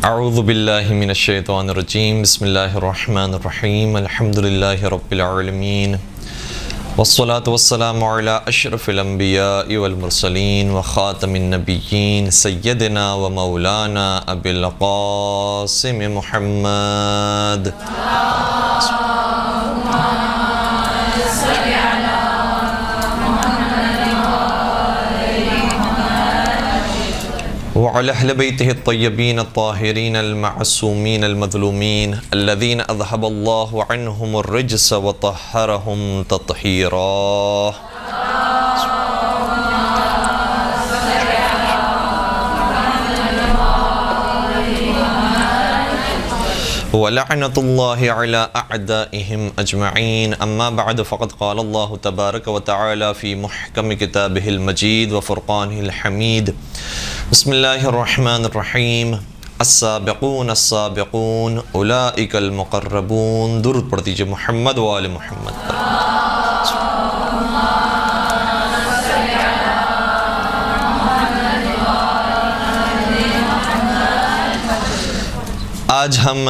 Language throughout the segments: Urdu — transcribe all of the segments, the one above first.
اعوذ باللہ من الشیطان الرجیم بسم اللہ الرحمن الرحیم الحمد للہ رب العالمین والصلاة والسلام علی اشرف الانبیاء والمرسلین وخاتم النبیین سیدنا و مولانا ابی القاسم محمد وعلى أهل بيته الطيبين الطاهرين المعصومين المظلومين الذين أذهب الله عنهم الرجس وطهرهم تطهيرا. ولعنة الله على أعدائهم أجمعين. أما بعد فقد قال الله تبارك وتعالى في محكم كتابه المجيد وفرقانه الحميد. بسم الله الرحمن الرحيم. السابقون السابقون أولئك المقربون. درود پڑھ دیجئے محمد و آل محمد پر. آج ہم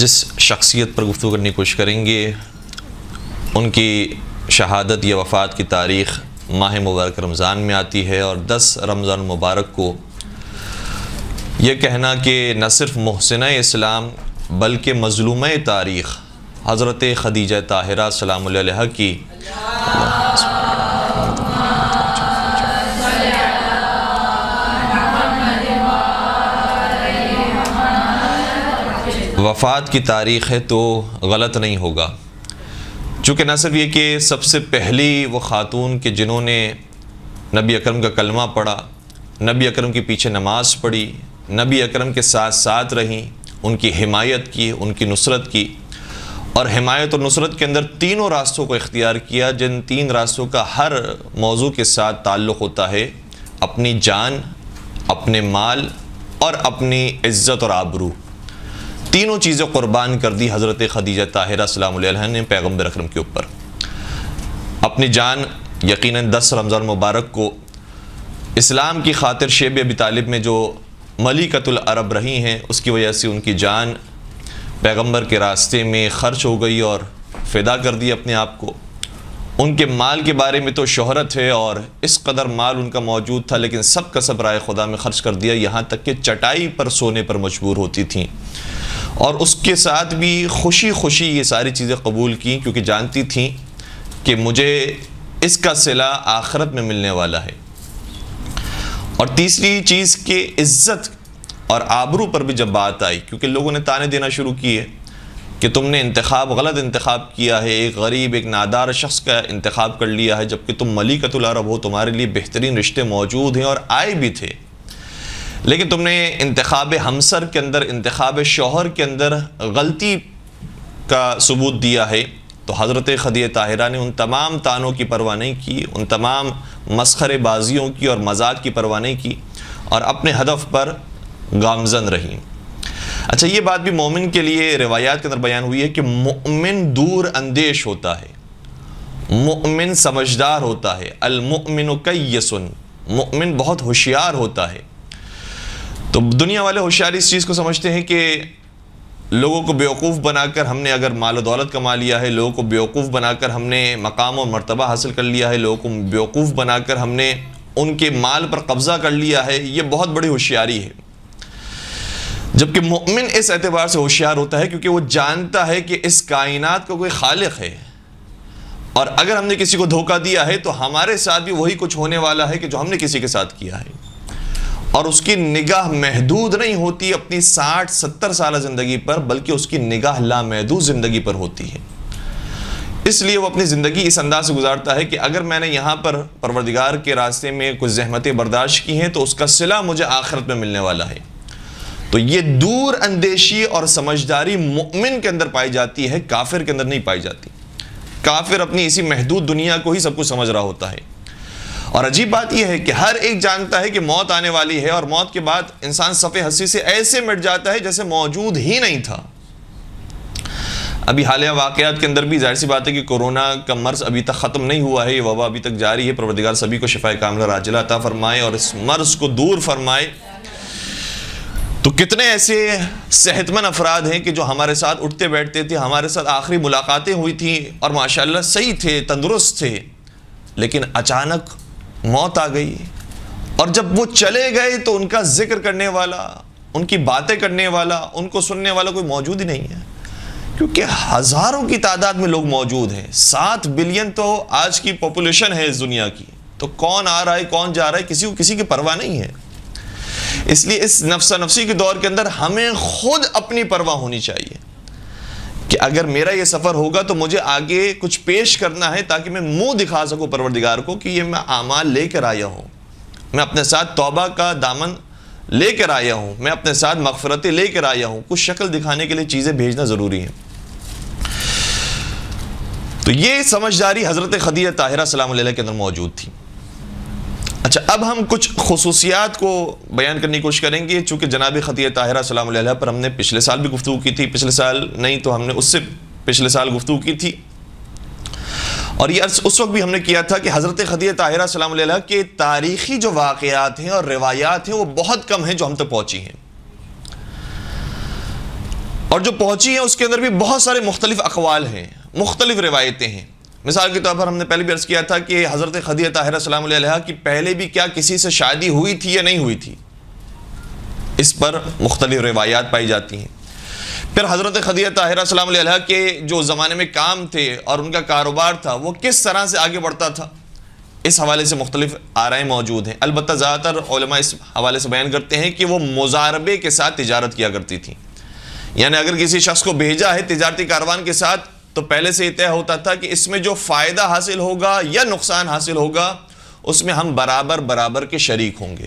جس شخصیت پر گفتگو کرنے کی کوشش کریں گے ان کی شہادت یا وفات کی تاریخ ماہ مبارک رمضان میں آتی ہے، اور 10 رمضان مبارک کو یہ کہنا کہ نہ صرف محسنہ اسلام بلکہ مظلومہ تاریخ حضرت خدیجہ طاہرہ سلام اللہ علیہا کی وفات کی تاریخ ہے تو غلط نہیں ہوگا، چونکہ نہ صرف یہ کہ سب سے پہلی وہ خاتون کہ جنہوں نے نبی اکرم کا کلمہ پڑھا، نبی اکرم کے پیچھے نماز پڑھی، نبی اکرم کے ساتھ ساتھ رہیں، ان کی حمایت کی، ان کی نصرت کی، اور حمایت اور نصرت کے اندر تینوں راستوں کو اختیار کیا جن 3 راستوں کا ہر موضوع کے ساتھ تعلق ہوتا ہے: اپنی جان، اپنے مال اور اپنی عزت اور آبرو. تینوں چیزیں قربان کر دی حضرت خدیجہ طاہرہ سلام اللہ علیہا نے پیغمبر اکرم کے اوپر. اپنی جان یقیناً 10 رمضان مبارک کو اسلام کی خاطر شیب ابی طالب میں جو ملکۃ العرب رہی ہیں، اس کی وجہ سے ان کی جان پیغمبر کے راستے میں خرچ ہو گئی اور فدا کر دی اپنے آپ کو. ان کے مال کے بارے میں تو شہرت ہے اور اس قدر مال ان کا موجود تھا، لیکن سب کا سب رائے خدا میں خرچ کر دیا، یہاں تک کہ چٹائی پر سونے پر مجبور ہوتی تھیں، اور اس کے ساتھ بھی خوشی خوشی یہ ساری چیزیں قبول کی، کیونکہ جانتی تھیں کہ مجھے اس کا صلہ آخرت میں ملنے والا ہے. اور تیسری چیز کہ عزت اور آبرو پر بھی جب بات آئی، کیونکہ لوگوں نے تانے دینا شروع کیے کہ تم نے غلط انتخاب کیا ہے، ایک غریب ایک نادار شخص کا انتخاب کر لیا ہے، جبکہ تم ملکۃ العرب ہو، تمہارے لیے بہترین رشتے موجود ہیں اور آئے بھی تھے، لیکن تم نے انتخاب ہمسر کے اندر، انتخاب شوہر کے اندر غلطی کا ثبوت دیا ہے. تو حضرت خدیجہ طاہرہ نے ان تمام تانوں کی پرواہ نہیں کی، ان تمام مسخرے بازیوں کی اور مذاق کی پرواہ نہیں کی، اور اپنے ہدف پر گامزن رہیں. اچھا، یہ بات بھی مومن کے لیے روایات کے اندر بیان ہوئی ہے کہ مومن دور اندیش ہوتا ہے، مومن سمجھدار ہوتا ہے. المؤمن کیس، مومن بہت ہوشیار ہوتا ہے. تو دنیا والے ہوشیاری اس چیز کو سمجھتے ہیں کہ لوگوں کو بیوقوف بنا کر ہم نے اگر مال و دولت کما لیا ہے، لوگوں کو بیوقوف بنا کر ہم نے مقام و مرتبہ حاصل کر لیا ہے، لوگوں کو بیوقوف بنا کر ہم نے ان کے مال پر قبضہ کر لیا ہے، یہ بہت بڑی ہوشیاری ہے. جبکہ مومن اس اعتبار سے ہوشیار ہوتا ہے کیونکہ وہ جانتا ہے کہ اس کائنات کا کوئی خالق ہے، اور اگر ہم نے کسی کو دھوکہ دیا ہے تو ہمارے ساتھ بھی وہی کچھ ہونے والا ہے کہ جو ہم نے کسی کے ساتھ کیا ہے. اور اس کی نگاہ محدود نہیں ہوتی اپنی 60-70 سالہ زندگی پر، بلکہ اس کی نگاہ لامحدود زندگی پر ہوتی ہے. اس لیے وہ اپنی زندگی اس انداز سے گزارتا ہے کہ اگر میں نے یہاں پر پروردگار کے راستے میں کچھ زحمتیں برداشت کی ہیں تو اس کا صلہ مجھے آخرت میں ملنے والا ہے. تو یہ دور اندیشی اور سمجھداری مومن کے اندر پائی جاتی ہے، کافر کے اندر نہیں پائی جاتی. کافر اپنی اسی محدود دنیا کو ہی سب کچھ سمجھ رہا ہوتا ہے. اور عجیب بات یہ ہے کہ ہر ایک جانتا ہے کہ موت آنے والی ہے، اور موت کے بعد انسان صف ہستی سے ایسے مٹ جاتا ہے جیسے موجود ہی نہیں تھا. ابھی حالیہ واقعات کے اندر بھی ظاہر سی بات ہے کہ کورونا کا مرض ابھی تک ختم نہیں ہوا ہے، یہ وبا ابھی تک جاری ہے. پروردگار سبھی کو شفاء کاملہ عاجلہ عطا فرمائے اور اس مرض کو دور فرمائے. تو کتنے ایسے صحت مند افراد ہیں کہ جو ہمارے ساتھ اٹھتے بیٹھتے تھے، ہمارے ساتھ آخری ملاقاتیں ہوئی تھیں اور ماشاءاللہ صحیح تھے، تندرست تھے، لیکن اچانک موت آ گئی، اور جب وہ چلے گئے تو ان کا ذکر کرنے والا، ان کی باتیں کرنے والا، ان کو سننے والا کوئی موجود ہی نہیں ہے، کیونکہ ہزاروں کی تعداد میں لوگ موجود ہیں۔ 7 بلین تو آج کی پاپولیشن ہے اس دنیا کی، تو کون آ رہا ہے کون جا رہا ہے کسی کو کسی کی پرواہ نہیں ہے۔ اس لیے اس نفسا نفسی کے دور کے اندر ہمیں خود اپنی پرواہ ہونی چاہیے کہ اگر میرا یہ سفر ہوگا تو مجھے آگے کچھ پیش کرنا ہے تاکہ میں منہ دکھا سکوں پروردگار کو کہ یہ میں اعمال لے کر آیا ہوں، میں اپنے ساتھ توبہ کا دامن لے کر آیا ہوں، میں اپنے ساتھ مغفرتیں لے کر آیا ہوں۔ کچھ شکل دکھانے کے لیے چیزیں بھیجنا ضروری ہے۔ تو یہ سمجھداری حضرت خدیجہ طاہرہ سلام اللہ علیہ کے اندر موجود تھی۔ اچھا، اب ہم کچھ خصوصیات کو بیان کرنے کی کوشش کریں گے، چونکہ جناب خدیجہ طاہرہ سلام اللہ علیہ پر ہم نے پچھلے سال بھی گفتگو کی تھی، پچھلے سال نہیں تو ہم نے اس سے پچھلے سال گفتگو کی تھی، اور یہ اس وقت بھی ہم نے کیا تھا کہ حضرت خدیجہ طاہرہ سلام اللہ علیہ کے تاریخی جو واقعات ہیں اور روایات ہیں وہ بہت کم ہیں جو ہم تک پہنچی ہیں، اور جو پہنچی ہیں اس کے اندر بھی بہت سارے مختلف اقوال ہیں، مختلف روایتیں ہیں۔ مثال کے طور پر ہم نے پہلے بھی عرض کیا تھا کہ حضرت خدیجہ طاہرہ سلام اللہ علیہ کی پہلے بھی کیا کسی سے شادی ہوئی تھی یا نہیں ہوئی تھی، اس پر مختلف روایات پائی جاتی ہیں۔ پھر حضرت خدیجہ طاہرہ سلام اللہ علیہ کے جو زمانے میں کام تھے اور ان کا کاروبار تھا وہ کس طرح سے آگے بڑھتا تھا، اس حوالے سے مختلف آرائیں موجود ہیں۔ البتہ زیادہ تر علماء اس حوالے سے بیان کرتے ہیں کہ وہ مضاربے کے ساتھ تجارت کیا کرتی تھیں، یعنی اگر کسی شخص کو بھیجا ہے تجارتی کاروان کے ساتھ تو پہلے سے یہ طے ہوتا تھا کہ اس میں جو فائدہ حاصل ہوگا یا نقصان حاصل ہوگا اس میں ہم برابر برابر کے شریک ہوں گے،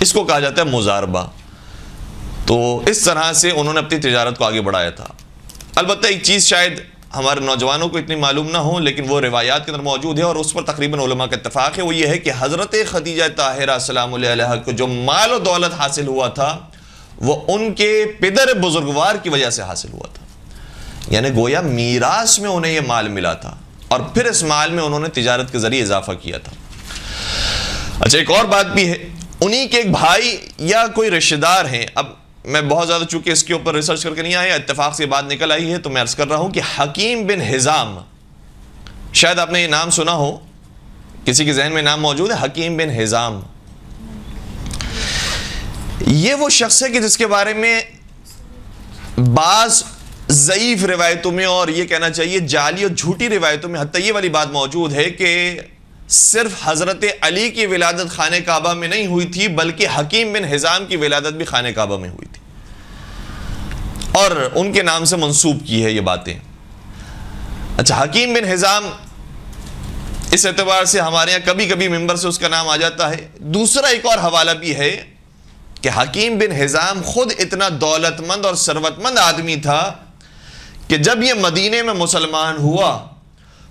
اس کو کہا جاتا ہے مضاربہ۔ تو اس طرح سے انہوں نے اپنی تجارت کو آگے بڑھایا تھا۔ البتہ ایک چیز شاید ہمارے نوجوانوں کو اتنی معلوم نہ ہو لیکن وہ روایات کے اندر موجود ہے اور اس پر تقریباً علماء کا اتفاق ہے، وہ یہ ہے کہ حضرت خدیجہ طاہرہ سلام اللہ علیہ کو جو مال و دولت حاصل ہوا تھا وہ ان کے پدر بزرگوار کی وجہ سے حاصل ہوا تھا، یعنی گویا میراث میں انہیں یہ مال ملا تھا اور پھر اس مال میں انہوں نے تجارت کے ذریعے اضافہ کیا تھا۔ اچھا، ایک اور بات بھی ہے، انہی کے ایک بھائی یا کوئی رشتہ دار ہیں، اب میں بہت زیادہ چونکہ اس کے اوپر ریسرچ کر کے نہیں آیا، اتفاق سے بات نکل آئی ہے تو میں عرض کر رہا ہوں کہ حکیم بن حزام، شاید آپ نے یہ نام سنا ہو، کسی کے ذہن میں نام موجود ہے حکیم بن حزام؟ یہ وہ شخص ہے کہ جس کے بارے میں بعض ضعیف روایتوں میں اور یہ کہنا چاہیے جعلی اور جھوٹی روایتوں میں حتیٰ یہ والی بات موجود ہے کہ صرف حضرت علی کی ولادت خانہ کعبہ میں نہیں ہوئی تھی بلکہ حکیم بن حزام کی ولادت بھی خانہ کعبہ میں ہوئی تھی، اور ان کے نام سے منسوب کی ہے یہ باتیں۔ اچھا، حکیم بن حزام اس اعتبار سے ہمارے یہاں کبھی کبھی ممبر سے اس کا نام آ جاتا ہے۔ دوسرا ایک اور حوالہ بھی ہے کہ حکیم بن حزام خود اتنا دولت مند اور ثروت مند آدمی تھا کہ جب یہ مدینے میں مسلمان ہوا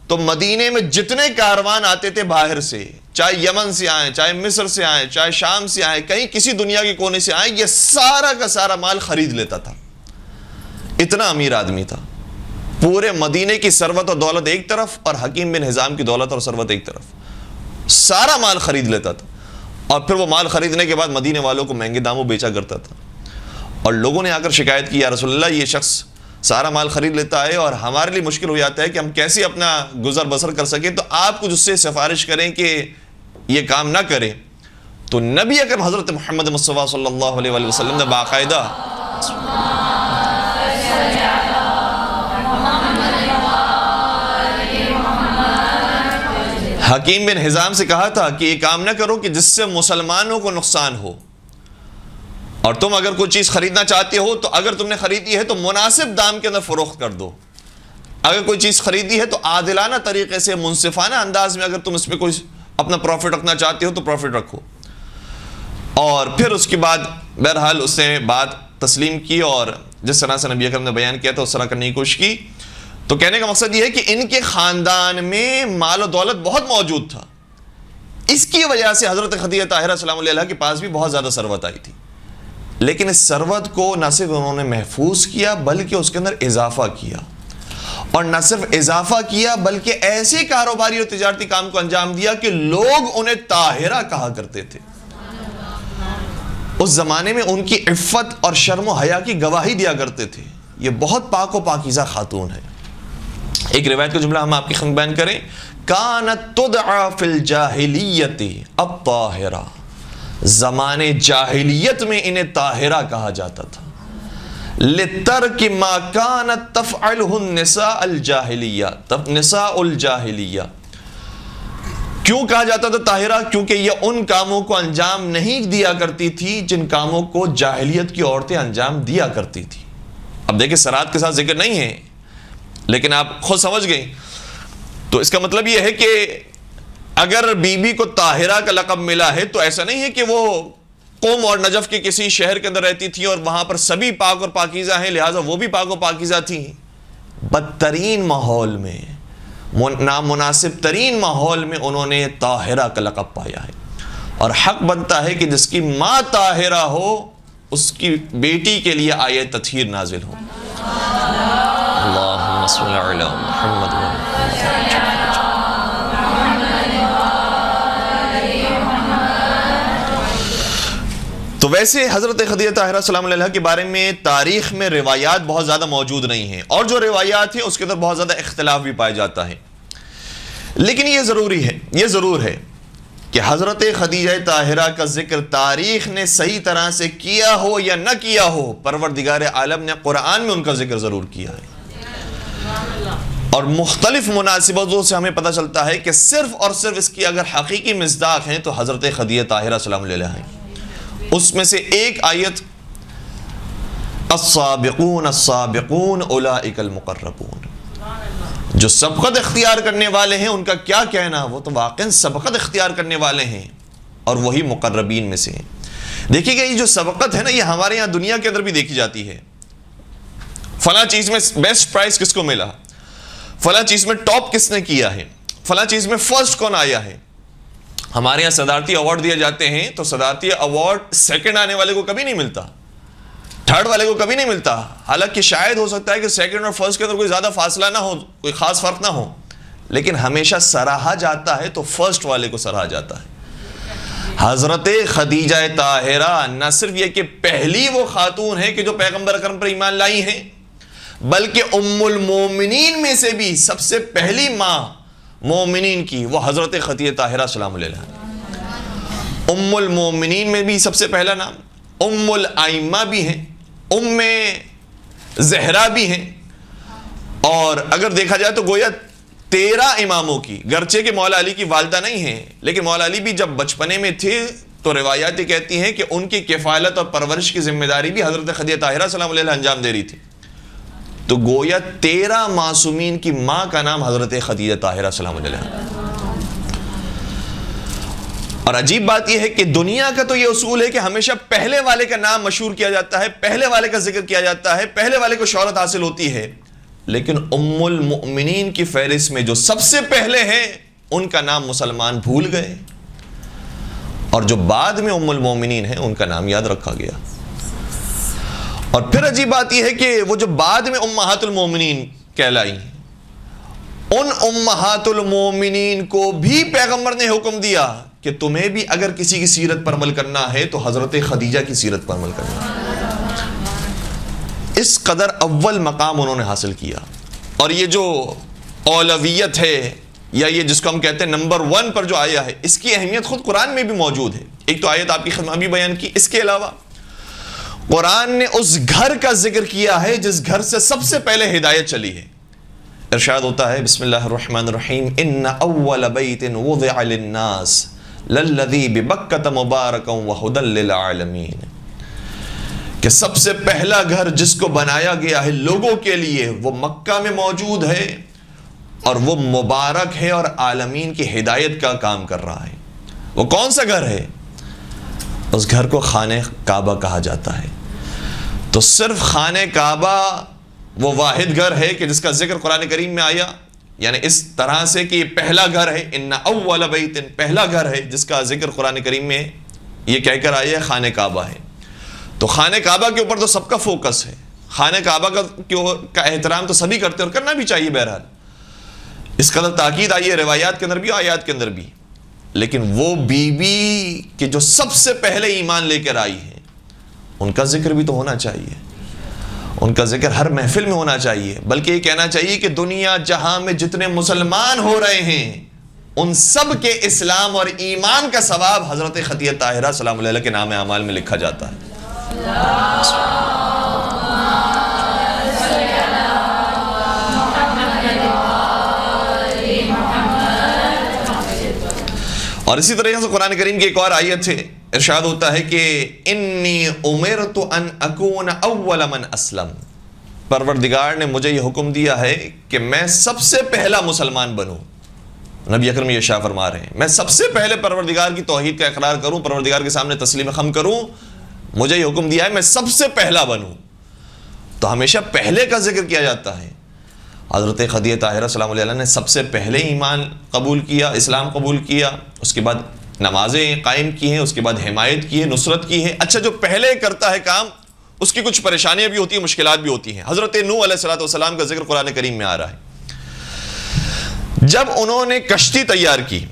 تو مدینے میں جتنے کاروان آتے تھے باہر سے، چاہے یمن سے آئیں، چاہے مصر سے آئیں، چاہے شام سے آئیں، کہیں کسی دنیا کے کونے سے آئیں، یہ سارا کا سارا مال خرید لیتا تھا۔ اتنا امیر آدمی تھا، پورے مدینے کی ثروت اور دولت ایک طرف اور حکیم بن حزام کی دولت اور ثروت ایک طرف، سارا مال خرید لیتا تھا، اور پھر وہ مال خریدنے کے بعد مدینے والوں کو مہنگے داموں بیچا کرتا تھا۔ اور لوگوں نے آ کر شکایت کی، یا رسول اللہ یہ شخص سارا مال خرید لیتا ہے اور ہمارے لیے مشکل ہو جاتا ہے کہ ہم کیسے اپنا گزر بسر کر سکیں، تو آپ کچھ اس سے سفارش کریں کہ یہ کام نہ کریں۔ تو نبی اکرم حضرت محمد مصطفیٰ صلی اللہ علیہ وآلہ وسلم نے باقاعدہ حکیم بن حزام سے کہا تھا کہ یہ کام نہ کرو کہ جس سے مسلمانوں کو نقصان ہو، اور تم اگر کوئی چیز خریدنا چاہتے ہو تو اگر تم نے خریدی ہے تو مناسب دام کے اندر فروخت کر دو، اگر کوئی چیز خریدی ہے تو عادلانہ طریقے سے منصفانہ انداز میں اگر تم اس پہ کوئی اپنا پروفٹ رکھنا چاہتے ہو تو پروفٹ رکھو۔ اور پھر اس کے بعد بہرحال اس نے بات تسلیم کی اور جس طرح سے نبی اکرم نے بیان کیا تھا اس طرح کرنے کی کوشش کی۔ تو کہنے کا مقصد یہ ہے کہ ان کے خاندان میں مال و دولت بہت موجود تھا، اس کی وجہ سے حضرت خدیجہ طاہرہ سلام اللہ علیہ کے پاس بھی بہت زیادہ ثروت آئی تھی، لیکن اس ثروت کو نہ صرف انہوں نے محفوظ کیا بلکہ اس کے اندر اضافہ کیا، اور نہ صرف اضافہ کیا بلکہ ایسے کاروباری اور تجارتی کام کو انجام دیا کہ لوگ انہیں طاہرہ کہا کرتے تھے۔ اس زمانے میں ان کی عفت اور شرم و حیا کی گواہی دیا کرتے تھے. یہ بہت پاک و پاکیزہ خاتون ہے. ایک روایت کا جملہ ہم آپ کی خدمت بیان کریں. کانت تدعا فی الجاہلیت الطاہرہ، زمانے جاہلیت میں انہیں طاہرہ کہا جاتا تھا. لترک ما کانت تفعلہ النساء الجاہلیہ، نساء الجاہلیہ. کیوں کہا جاتا تھا طاہرہ؟ کیونکہ یہ ان کاموں کو انجام نہیں دیا کرتی تھی جن کاموں کو جاہلیت کی عورتیں انجام دیا کرتی تھی. اب دیکھیں سرات کے ساتھ ذکر نہیں ہے لیکن آپ خود سمجھ گئیں. تو اس کا مطلب یہ ہے کہ اگر بی بی کو طاہرہ کا لقب ملا ہے تو ایسا نہیں ہے کہ وہ قوم اور نجف کے کسی شہر کے اندر رہتی تھی اور وہاں پر سبھی پاک اور پاکیزہ ہیں لہٰذا وہ بھی پاک و پاکیزہ تھیں. بدترین ماحول میں، نامناسب ترین ماحول میں انہوں نے طاہرہ کا لقب پایا ہے. اور حق بنتا ہے کہ جس کی ماں طاہرہ ہو اس کی بیٹی کے لیے آیت تطہیر نازل ہو. اللہم صل علی محمد و تو ویسے حضرت خدیجہ طاہرہ سلام علیہا کے بارے میں تاریخ میں روایات بہت زیادہ موجود نہیں ہیں، اور جو روایات ہیں اس کے اندر بہت زیادہ اختلاف بھی پایا جاتا ہے. لیکن یہ ضرور ہے کہ حضرت خدیجہ طاہرہ کا ذکر تاریخ نے صحیح طرح سے کیا ہو یا نہ کیا ہو، پروردگار عالم نے قرآن میں ان کا ذکر ضرور کیا ہے. اور مختلف مناسبتوں سے ہمیں پتہ چلتا ہے کہ صرف اور صرف اس کی اگر حقیقی مصداق ہیں تو حضرت خدیجہ طاہرہ سلام علیہا ہیں. اس میں سے ایک آیت السابقون السابقون اولئک المقربون، جو سبقت اختیار کرنے والے ہیں ان کا کیا کہنا، وہ تو واقعاً سبقت اختیار کرنے والے ہیں اور وہی مقربین میں سے ہیں. دیکھیے گا یہ جو سبقت ہے نا یہ ہمارے یہاں دنیا کے اندر بھی دیکھی جاتی ہے. فلاں چیز میں بیسٹ پرائز کس کو ملا، فلاں چیز میں ٹاپ کس نے کیا ہے، فلاں چیز میں فرسٹ کون آیا ہے. ہمارے یہاں صدارتی ایوارڈ دیے جاتے ہیں تو صدارتی ایوارڈ سیکنڈ آنے والے کو کبھی نہیں ملتا، تھرڈ والے کو کبھی نہیں ملتا. حالانکہ شاید ہو سکتا ہے کہ سیکنڈ اور فرسٹ کے اندر کوئی زیادہ فاصلہ نہ ہو، کوئی خاص فرق نہ ہو، لیکن ہمیشہ سراہا جاتا ہے تو فرسٹ والے کو سراہا جاتا ہے. حضرت خدیجہ طاہرہ نہ صرف یہ کہ پہلی وہ خاتون ہے کہ جو پیغمبر اکرم پر ایمان لائی ہیں، بلکہ ام المومنین میں سے بھی سب سے پہلی ماں مومنین کی وہ حضرت خدیجہ طاہرہ سلام علیہا. ام المومنین میں بھی سب سے پہلا نام، ام الائمہ بھی ہیں، ام زہرا بھی ہیں. اور اگر دیکھا جائے تو گویا 13 اماموں کی، گرچہ کہ مولا علی کی والدہ نہیں ہیں لیکن مولا علی بھی جب بچپنے میں تھے تو روایات کہتی ہیں کہ ان کی کفالت اور پرورش کی ذمہ داری بھی حضرت خدیجہ طاہرہ سلام علیہا انجام دے رہی تھی. تو گویا 13 معصومین کی ماں کا نام حضرت خدیجہ طاہرہ سلام علیہا. اور عجیب بات یہ ہے کہ دنیا کا تو یہ اصول ہے کہ ہمیشہ پہلے والے کا نام مشہور کیا جاتا ہے، پہلے والے کا ذکر کیا جاتا ہے، پہلے والے کو شہرت حاصل ہوتی ہے. لیکن ام المؤمنین کی فہرست میں جو سب سے پہلے ہیں ان کا نام مسلمان بھول گئے، اور جو بعد میں ام المؤمنین ہیں ان کا نام یاد رکھا گیا. اور پھر عجیب بات یہ ہے کہ وہ جو بعد میں امہات المومنین کہلائی، ان امہات المومنین کو بھی پیغمبر نے حکم دیا کہ تمہیں بھی اگر کسی کی سیرت پر عمل کرنا ہے تو حضرت خدیجہ کی سیرت پر عمل کرنا ہے. اس قدر اول مقام انہوں نے حاصل کیا. اور یہ جو اولویت ہے یا یہ جس کو ہم کہتے ہیں نمبر 1 پر جو آیا ہے، اس کی اہمیت خود قرآن میں بھی موجود ہے. ایک تو آیت آپ کی خدمت بھی بیان کی، اس کے علاوہ قرآن نے اس گھر کا ذکر کیا ہے جس گھر سے سب سے پہلے ہدایت چلی ہے. ارشاد ہوتا ہے بسم اللہ الرحمن الرحیم ان اول بیت وضع للناس للذی ببکۃ مبارکا وہدی للعالمین، کہ سب سے پہلا گھر جس کو بنایا گیا ہے لوگوں کے لیے وہ مکہ میں موجود ہے اور وہ مبارک ہے اور عالمین کی ہدایت کا کام کر رہا ہے. وہ کون سا گھر ہے؟ اس گھر کو خانہ کعبہ کہا جاتا ہے. تو صرف خانہ کعبہ وہ واحد گھر ہے کہ جس کا ذکر قرآن کریم میں آیا، یعنی اس طرح سے کہ یہ پہلا گھر ہے، ان اول بیت، پہلا گھر ہے جس کا ذکر قرآن کریم میں یہ کہہ کر آیا ہے خانہ کعبہ ہے. تو خانہ کعبہ کے اوپر تو سب کا فوکس ہے، خانہ کعبہ کا احترام تو سبھی کرتے اور کرنا بھی چاہیے. بہرحال اس قدر تاکید آئی ہے روایات کے اندر بھی، آیات کے اندر بھی. لیکن وہ بی بی کہ جو سب سے پہلے ایمان لے کر آئی ہے، ان کا ذکر بھی تو ہونا چاہیے، ان کا ذکر ہر محفل میں ہونا چاہیے، بلکہ یہ کہنا چاہیے کہ دنیا جہاں میں جتنے مسلمان ہو رہے ہیں ان سب کے اسلام اور ایمان کا ثواب حضرت خدیجہ طاہرہ سلام اللہ علیہ کے نام اعمال میں لکھا جاتا ہے۔ اور اسی طریقے سے قرآن کریم کی ایک اور آیت ہے، ارشاد ہوتا ہے کہ انی امرت ان اکون اول من اسلم، پروردگار نے مجھے یہ حکم دیا ہے کہ میں سب سے پہلا مسلمان بنوں۔ نبی اکرم یہ ارشاد فرما رہے ہیں میں سب سے پہلے پروردگار کی توحید کا اقرار کروں، پروردگار کے سامنے تسلیم خم کروں، مجھے یہ حکم دیا ہے میں سب سے پہلا بنوں۔ تو ہمیشہ پہلے کا ذکر کیا جاتا ہے۔ حضرت خدیجہ طاہرہ سلام اللہ علیہ نے سب سے پہلے ایمان قبول کیا، اسلام قبول کیا، اس کے بعد نمازیں قائم کی ہیں، اس کے بعد حمایت کی ہے، نصرت کی ہے۔ اچھا، جو پہلے کرتا ہے کام اس کی کچھ پریشانیاں بھی ہوتی ہیں، مشکلات بھی ہوتی ہیں۔ حضرت نوح علیہ السلام کا ذکر قرآن کریم میں آ رہا ہے۔ جب انہوں نے کشتی تیار کی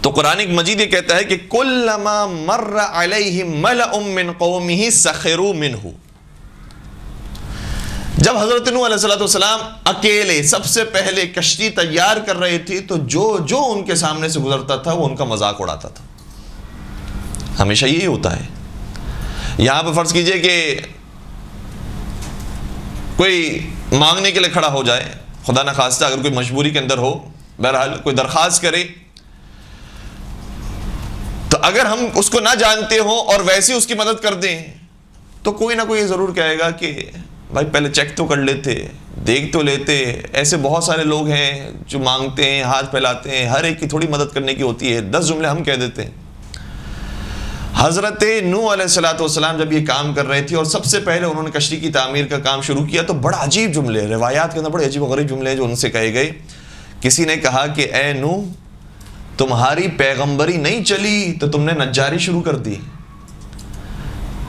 تو قرآن مجید یہ کہتا ہے کہ کلما مر علیہ ملأ من قومہ سخروا منہ، جب حضرت نوح علیہ السلام اکیلے سب سے پہلے کشتی تیار کر رہے تھے تو جو ان کے سامنے سے گزرتا تھا وہ ان کا مذاق اڑاتا تھا۔ ہمیشہ یہی ہوتا ہے۔ یہاں پہ فرض کیجئے کہ کوئی مانگنے کے لیے کھڑا ہو جائے، خدا نخواستہ اگر کوئی مجبوری کے اندر ہو، بہرحال کوئی درخواست کرے، تو اگر ہم اس کو نہ جانتے ہوں اور ویسے اس کی مدد کر دیں تو کوئی نہ کوئی ضرور کہے گا کہ بھائی پہلے چیک تو کر لیتے، دیکھ تو لیتے۔ ایسے بہت سارے لوگ ہیں جو مانگتے ہیں، ہاتھ پھیلاتے ہیں، ہر ایک کی تھوڑی مدد کرنے کی ہوتی ہے، 10 جملے ہم کہہ دیتے ہیں۔ حضرت نوح علیہ السلام جب یہ کام کر رہے تھے اور سب سے پہلے انہوں نے کشتی کی تعمیر کا کام شروع کیا تو بڑا عجیب جملے، روایات کے اندر بڑے عجیب و غریب جملے ہیں جو ان سے کہے گئے۔ کسی نے کہا کہ اے نوح، تمہاری پیغمبری نہیں چلی تو تم نے نجاری شروع کر دی،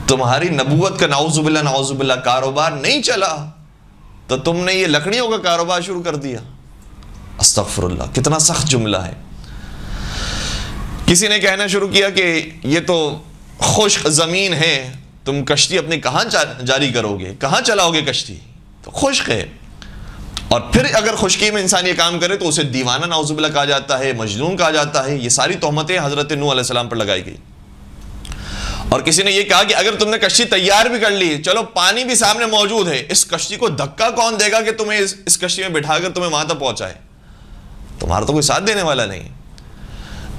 تمہاری نبوت کا نعوذ باللہ کاروبار نہیں چلا تو تم نے یہ لکڑیوں کا کاروبار شروع کر دیا۔ استغفر اللہ، کتنا سخت جملہ ہے۔ کسی نے کہنا شروع کیا کہ یہ تو خشک زمین ہے، تم کشتی اپنی کہاں جاری کرو گے، کہاں چلاؤ گے کشتی، تو خشک ہے۔ اور پھر اگر خشکی میں انسان یہ کام کرے تو اسے دیوانہ نعوذ باللہ کہا جاتا ہے، مجنون کہا جاتا ہے۔ یہ ساری تہمتیں حضرت نوح علیہ السلام پر لگائی گئی۔ اور کسی نے یہ کہا کہ اگر تم نے کشتی تیار بھی کر لی، چلو پانی بھی سامنے موجود ہے، اس کشتی کو دھکا کون دے گا کہ تمہیں اس کشتی میں بٹھا کر تمہیں وہاں تک پہنچائے، تمہارا تو کوئی ساتھ دینے والا نہیں۔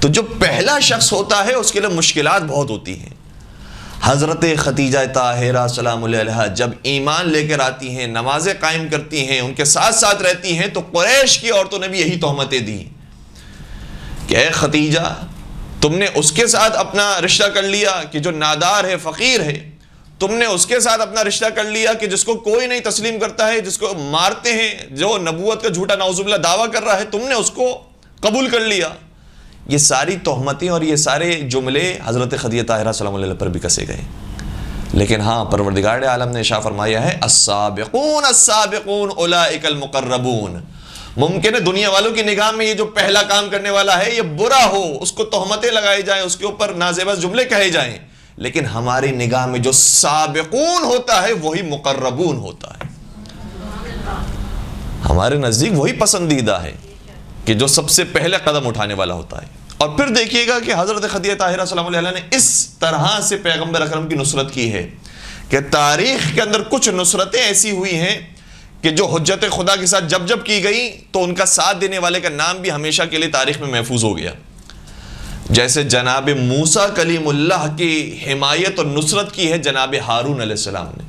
تو جو پہلا شخص ہوتا ہے اس کے لیے مشکلات بہت ہوتی ہیں۔ حضرت خدیجہ طاہرہ سلام اللہ علیہا جب ایمان لے کر آتی ہیں، نمازیں قائم کرتی ہیں، ان کے ساتھ ساتھ رہتی ہیں، تو قریش کی عورتوں نے بھی یہی تہمتیں دی کہ اے خدیجہ، تم نے اس کے ساتھ اپنا رشتہ کر لیا کہ جو نادار ہے، فقیر ہے، تم نے اس کے ساتھ اپنا رشتہ کر لیا کہ جس کو کوئی نہیں تسلیم کرتا ہے، جس کو مارتے ہیں، جو نبوت کا جھوٹا نعوذ باللہ دعویٰ کر رہا ہے، تم نے اس کو قبول کر لیا۔ یہ ساری تہمتیں اور یہ سارے جملے حضرت خدیجہ طاہرہ سلام اللہ علیہ پر بھی کسے گئے۔ لیکن ہاں، پروردگار عالم نے ارشاد فرمایا ہے السابقون السابقون اولئک المقربون۔ ممکن ہے دنیا والوں کی نگاہ میں یہ جو پہلا کام کرنے والا ہے یہ برا ہو، اس کو تہمتیں لگائی جائیں، اس کے اوپر نازیبا جملے کہے جائیں، لیکن ہماری نگاہ میں جو سابقون ہوتا ہے وہی مقربون ہوتا ہے۔ ہمارے نزدیک وہی پسندیدہ ہے کہ جو سب سے پہلے قدم اٹھانے والا ہوتا ہے۔ اور پھر دیکھیے گا کہ حضرت خدیجہ طاہرہ سلام اللہ علیہ نے اس طرح سے پیغمبر اکرم کی نصرت کی ہے کہ تاریخ کے اندر کچھ نصرتیں ایسی ہوئی ہیں کہ جو حجت خدا کے ساتھ جب کی گئی تو ان کا ساتھ دینے والے کا نام بھی ہمیشہ کے لیے تاریخ میں محفوظ ہو گیا۔ جیسے جناب موسیٰ کلیم اللہ کی حمایت اور نصرت کی ہے جناب ہارون علیہ السلام نے،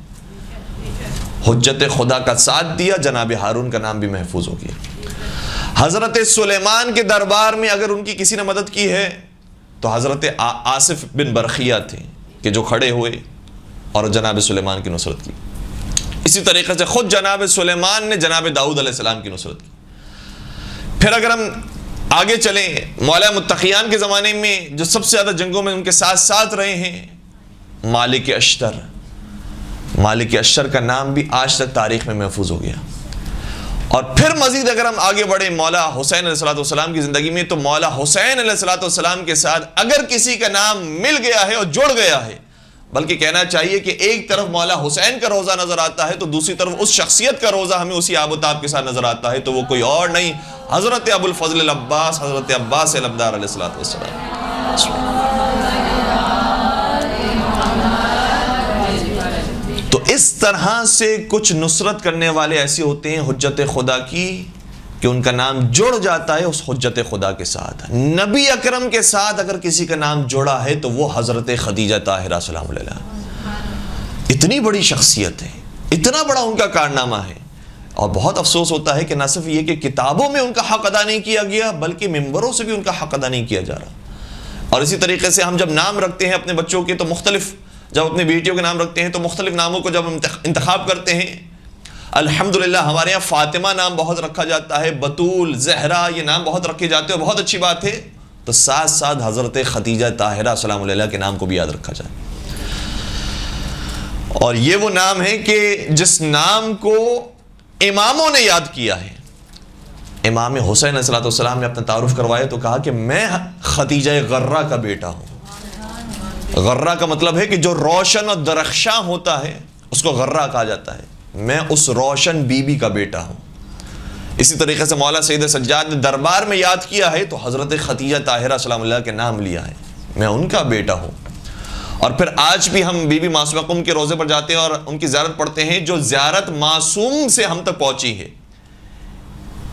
حجت خدا کا ساتھ دیا، جناب ہارون کا نام بھی محفوظ ہو گیا۔ حضرت سلیمان کے دربار میں اگر ان کی کسی نے مدد کی ہے تو حضرت آصف بن برخیہ تھے کہ جو کھڑے ہوئے اور جناب سلیمان کی نصرت کی۔ اسی طریقے سے خود جناب سلیمان نے جناب داؤد علیہ السلام کی نصرت کی۔ پھر اگر ہم آگے چلیں، مولا متقیان کے زمانے میں جو سب سے زیادہ جنگوں میں ان کے ساتھ ساتھ رہے ہیں، مالک اشتر، مالک اشتر کا نام بھی آج تک تاریخ میں محفوظ ہو گیا۔ اور پھر مزید اگر ہم آگے بڑھیں مولا حسین علیہ السلام کی زندگی میں، تو مولا حسین علیہ السلام کے ساتھ اگر کسی کا نام مل گیا ہے اور جڑ گیا ہے، بلکہ کہنا چاہیے کہ ایک طرف مولا حسین کا روزہ نظر آتا ہے تو دوسری طرف اس شخصیت کا روزہ ہمیں اسی آب و تاب کے ساتھ نظر آتا ہے، تو وہ کوئی اور نہیں، حضرت ابو الفضل العباس، حضرت عباس علمدار علیہ الصلوۃ والسلام۔ تو اس طرح سے کچھ نصرت کرنے والے ایسے ہوتے ہیں حجت خدا کی کہ ان کا نام جڑ جاتا ہے اس حجت خدا کے ساتھ۔ نبی اکرم کے ساتھ اگر کسی کا نام جڑا ہے تو وہ حضرت خدیجہ طاہرہ سلام علیہ، اتنی بڑی شخصیت ہے، اتنا بڑا ان کا کارنامہ ہے، اور بہت افسوس ہوتا ہے کہ نہ صرف یہ کہ کتابوں میں ان کا حق ادا نہیں کیا گیا بلکہ ممبروں سے بھی ان کا حق ادا نہیں کیا جا رہا۔ اور اسی طریقے سے ہم جب نام رکھتے ہیں اپنے بچوں کے تو مختلف، جب اپنی بیٹیوں کے نام رکھتے ہیں تو مختلف ناموں کو جب ہم انتخاب کرتے ہیں، الحمدللہ ہمارے یہاں فاطمہ نام بہت رکھا جاتا ہے، بطول، زہرا، یہ نام بہت رکھے جاتے ہیں، بہت اچھی بات ہے، تو ساتھ ساتھ حضرت خدیجہ طاہرہ سلام علیہ کے نام کو بھی یاد رکھا جائے۔ اور یہ وہ نام ہے کہ جس نام کو اماموں نے یاد کیا ہے۔ امام حسین علیہ الصلوۃ والسلام نے اپنا تعارف کروایا تو کہا کہ میں خدیجہ غرہ کا بیٹا ہوں۔ غرہ کا مطلب ہے کہ جو روشن اور درخشاں ہوتا ہے اس کو غرہ کہا جاتا ہے، میں اس روشن بی بی کا بیٹا ہوں۔ اسی طریقے سے مولا سید سجاد نے دربار میں یاد کیا ہے تو حضرت خدیجہ طاہرہ سلام اللہ کے نام لیا ہے، میں ان کا بیٹا ہوں۔ اور پھر آج بھی ہم بی بی معصومہ قم کے روزے پر جاتے ہیں اور ان کی زیارت پڑھتے ہیں، جو زیارت معصوم سے ہم تک پہنچی ہے۔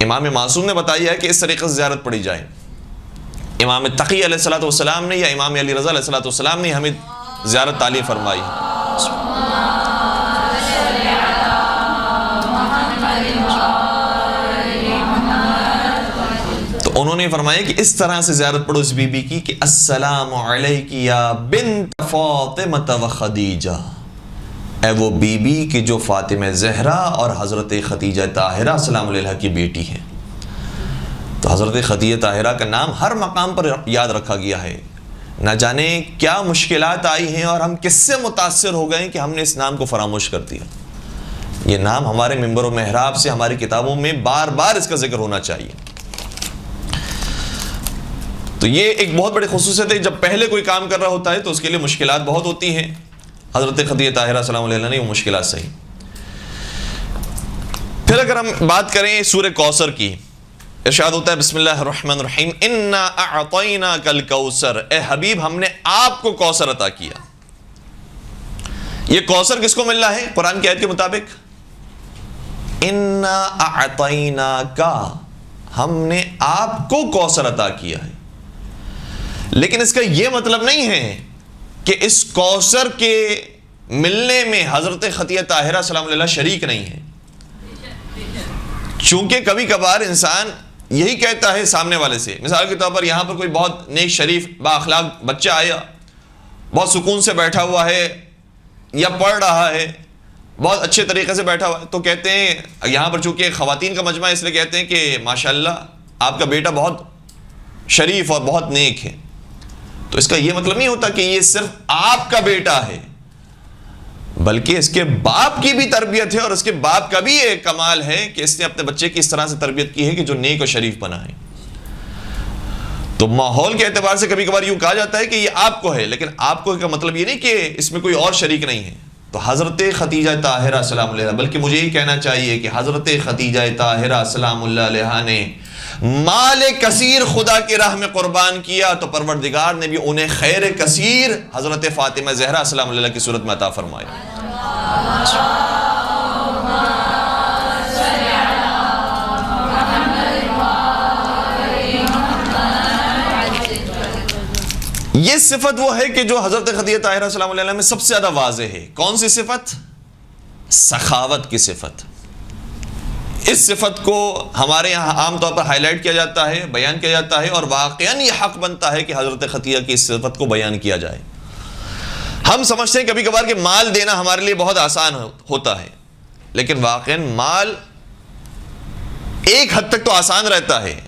امام معصوم نے بتایا ہے کہ اس طریقے سے زیارت پڑھی جائے۔ امام تقی علیہ الصلوۃ والسلام نے یا امام علی رضا علیہ الصلوۃ والسلام نے ہمیں زیارت تعلیم فرمائی ہے۔ تو انہوں نے فرمایا کہ اس طرح سے زیارت پڑھو اس بی بی کی کہ السلام علیک یا بنت فاطمہ و خدیجہ، اے وہ بی بی کہ جو فاطمہ زہرا اور حضرت خدیجہ طاہرہ سلام علیہ کی بیٹی ہے۔ تو حضرت خدیجہ طاہرہ کا نام ہر مقام پر یاد رکھا گیا ہے۔ نہ جانے کیا مشکلات آئی ہیں اور ہم کس سے متاثر ہو گئے کہ ہم نے اس نام کو فراموش کر دیا۔ یہ نام ہمارے منبر و محراب سے، ہماری کتابوں میں بار بار اس کا ذکر ہونا چاہیے۔ تو یہ ایک بہت بڑی خصوصیت ہے، جب پہلے کوئی کام کر رہا ہوتا ہے تو اس کے لیے مشکلات بہت ہوتی ہیں۔ حضرت خدیجہ طاہرہ سلام علیہ نے وہ مشکلات صحیح۔ پھر اگر ہم بات کریں سورہ کوثر کی، ارشاد ہوتا ہے بسم اللہ الرحمن الرحیم انا اعطیناک الکوثر، اے حبیب ہم نے آپ کو کوثر عطا کیا۔ یہ کوثر کس کو مل رہا ہے قرآن کی آیت کے مطابق؟ انا اعطیناک، ہم نے آپ کو کوثر عطا کیا ہے، لیکن اس کا یہ مطلب نہیں ہے کہ اس کوثر کے ملنے میں حضرت خدیجہ طاہرہ سلام علیہ شریک نہیں ہے۔ چونکہ کبھی کبھار انسان یہی کہتا ہے سامنے والے سے، مثال کے طور پر یہاں پر کوئی بہت نیک شریف با اخلاق بچہ آیا، بہت سکون سے بیٹھا ہوا ہے یا پڑھ رہا ہے، بہت اچھے طریقے سے بیٹھا ہوا ہے، تو کہتے ہیں یہاں پر چونکہ خواتین کا مجمع ہے اس لیے کہتے ہیں کہ ماشاءاللہ آپ کا بیٹا بہت شریف اور بہت نیک ہے۔ تو اس کا یہ مطلب نہیں ہوتا کہ یہ صرف آپ کا بیٹا ہے، بلکہ اس کے باپ کی بھی تربیت ہے، اور اس کے باپ کا بھی ایک کمال ہے کہ اس نے اپنے بچے کی اس طرح سے تربیت کی ہے کہ جو نیک اور شریف بنا ہے۔ تو ماحول کے اعتبار سے کبھی کبھار یوں کہا جاتا ہے کہ یہ آپ کو ہے، لیکن آپ کو کا مطلب یہ نہیں کہ اس میں کوئی اور شریک نہیں ہے۔ تو حضرت خدیجہ طاہرہ سلام علیہ، بلکہ مجھے یہ کہنا چاہیے کہ حضرت خدیجہ طاہرہ سلام اللہ علیہ نے مال کثیر خدا کی راہ میں قربان کیا تو پروردگار نے بھی انہیں خیر کثیر حضرت فاطمہ زہرا سلام اللہ کی صورت میں عطا فرمایا۔ یہ صفت وہ ہے کہ جو حضرت خدیجہ طاہرہ سلام اللہ میں سب سے زیادہ واضح ہے۔ کون سی صفت؟ سخاوت کی صفت۔ اس صفت کو ہمارے یہاں عام طور پر ہائی لائٹ کیا جاتا ہے، بیان کیا جاتا ہے، اور واقعاً یہ حق بنتا ہے کہ حضرت خدیجہ کی اس صفت کو بیان کیا جائے۔ ہم سمجھتے ہیں کبھی کبھار کہ مال دینا ہمارے لیے بہت آسان ہوتا ہے، لیکن واقعاً مال ایک حد تک تو آسان رہتا ہے،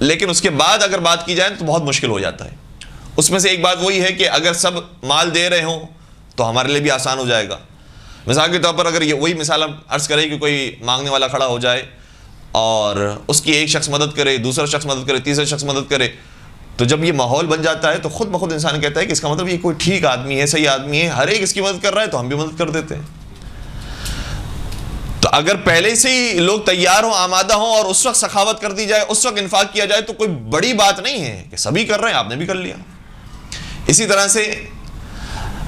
لیکن اس کے بعد اگر بات کی جائے تو بہت مشکل ہو جاتا ہے۔ اس میں سے ایک بات وہی ہے کہ اگر سب مال دے رہے ہوں تو ہمارے لیے بھی آسان ہو جائے گا۔ مثال کے طور پر اگر یہ وہی مثال ہم عرض کریں کہ کوئی مانگنے والا کھڑا ہو جائے اور اس کی ایک شخص مدد کرے، دوسرا شخص مدد کرے، تیسرا شخص مدد کرے، تو جب یہ ماحول بن جاتا ہے تو خود بخود انسان کہتا ہے کہ اس کا مطلب یہ کوئی ٹھیک آدمی ہے، صحیح آدمی ہے، ہر ایک اس کی مدد کر رہا ہے تو ہم بھی مدد کر دیتے ہیں۔ تو اگر پہلے سے ہی لوگ تیار ہوں، آمادہ ہوں، اور اس وقت سخاوت کر دی جائے، اس وقت انفاق کیا جائے، تو کوئی بڑی بات نہیں ہے کہ سبھی کر رہے ہیں، آپ نے بھی کر لیا۔ اسی طرح سے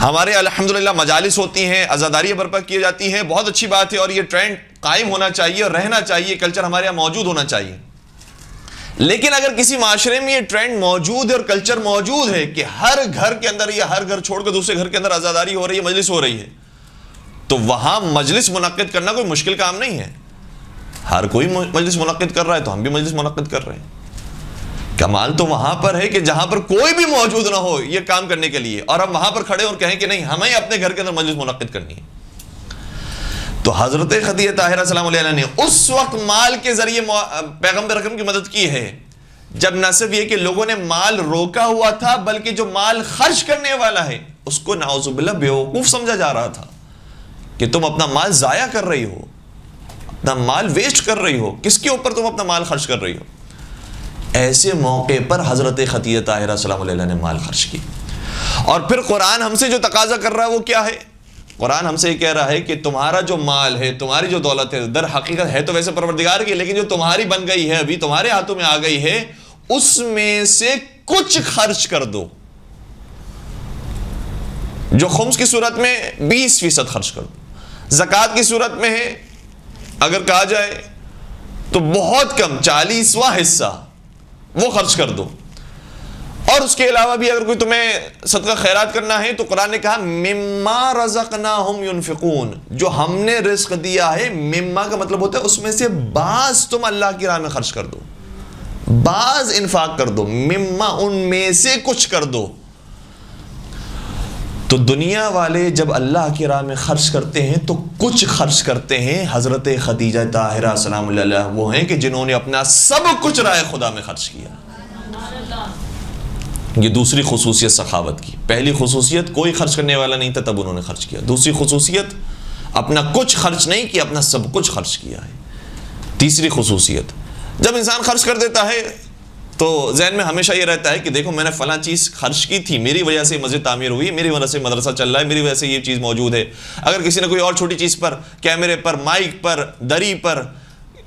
ہمارے الحمدللہ مجالس ہوتی ہیں، عزاداریاں برپا کی جاتی ہیں، بہت اچھی بات ہے، اور یہ ٹرینڈ قائم ہونا چاہیے اور رہنا چاہیے، کلچر ہمارے یہاں موجود ہونا چاہیے۔ لیکن اگر کسی معاشرے میں یہ ٹرینڈ موجود ہے اور کلچر موجود ہے کہ ہر گھر کے اندر یا ہر گھر چھوڑ کے دوسرے گھر کے اندر عزاداری ہو رہی ہے، مجلس ہو رہی ہے، تو وہاں مجلس منعقد کرنا کوئی مشکل کام نہیں ہے۔ ہر کوئی مجلس منعقد کر رہا ہے تو ہم بھی مجلس منعقد کر رہے ہیں۔ کمال تو وہاں پر ہے کہ جہاں پر کوئی بھی موجود نہ ہو یہ کام کرنے کے لیے، اور ہم وہاں پر کھڑے اور کہیں کہ نہیں، ہمیں اپنے گھر کے اندر مجلس منعقد کرنی ہے۔ تو حضرت خدیجہ طاہرہ سلام علیہ نے اس وقت مال کے ذریعے پیغمبر اکرم کی مدد کی ہے جب نہ صرف یہ کہ لوگوں نے مال روکا ہوا تھا، بلکہ جو مال خرچ کرنے والا ہے اس کو نعوذ باللہ بیوقوف سمجھا جا رہا تھا کہ تم اپنا مال ضائع کر رہی ہو، اپنا مال ویسٹ کر رہی ہو، کس کے اوپر تم اپنا مال خرچ کر رہی ہو۔ ایسے موقع پر حضرت خدیجہ طاہرہ سلام علیہ نے مال خرچ کی۔ اور پھر قرآن ہم سے جو تقاضا کر رہا ہے وہ کیا ہے؟ قرآن ہم سے یہ کہہ رہا ہے کہ تمہارا جو مال ہے، تمہاری جو دولت ہے، در حقیقت ہے تو ویسے پروردگار کی، لیکن جو تمہاری بن گئی ہے، ابھی تمہارے ہاتھوں میں آ گئی ہے، اس میں سے کچھ خرچ کر دو۔ جو خمس کی صورت میں 20% خرچ کر دو، زکوٰۃ کی صورت میں ہے اگر کہا جائے تو بہت کم 40واں حصہ وہ خرچ کر دو۔ اور اس کے علاوہ بھی اگر کوئی تمہیں صدقہ خیرات کرنا ہے تو قرآن نے کہا مما رزقناہم ینفقون، جو ہم نے رزق دیا ہے، مما کا مطلب ہوتا ہے اس میں سے بعض تم اللہ کی راہ میں خرچ کر دو، بعض انفاق کر دو، مما ان میں سے کچھ کر دو۔ تو دنیا والے جب اللہ کی راہ میں خرچ کرتے ہیں تو کچھ خرچ کرتے ہیں۔ حضرت خدیجہ طاہرہ سلام اللہ علیہ وہ ہیں کہ جنہوں نے اپنا سب کچھ راہ خدا میں خرچ کیا۔ یہ دوسری خصوصیت سخاوت کی۔ پہلی خصوصیت کوئی خرچ کرنے والا نہیں تھا تب انہوں نے خرچ کیا۔ دوسری خصوصیت اپنا کچھ خرچ نہیں کیا، اپنا سب کچھ خرچ کیا ہے۔ تیسری خصوصیت جب انسان خرچ کر دیتا ہے تو ذہن میں ہمیشہ یہ رہتا ہے کہ دیکھو میں نے فلاں چیز خرچ کی تھی، میری وجہ سے مسجد تعمیر ہوئی، میری وجہ سے مدرسہ چل رہا ہے، میری وجہ سے یہ چیز موجود ہے۔ اگر کسی نے کوئی اور چھوٹی چیز پر، کیمرے پر، مائک پر، دری پر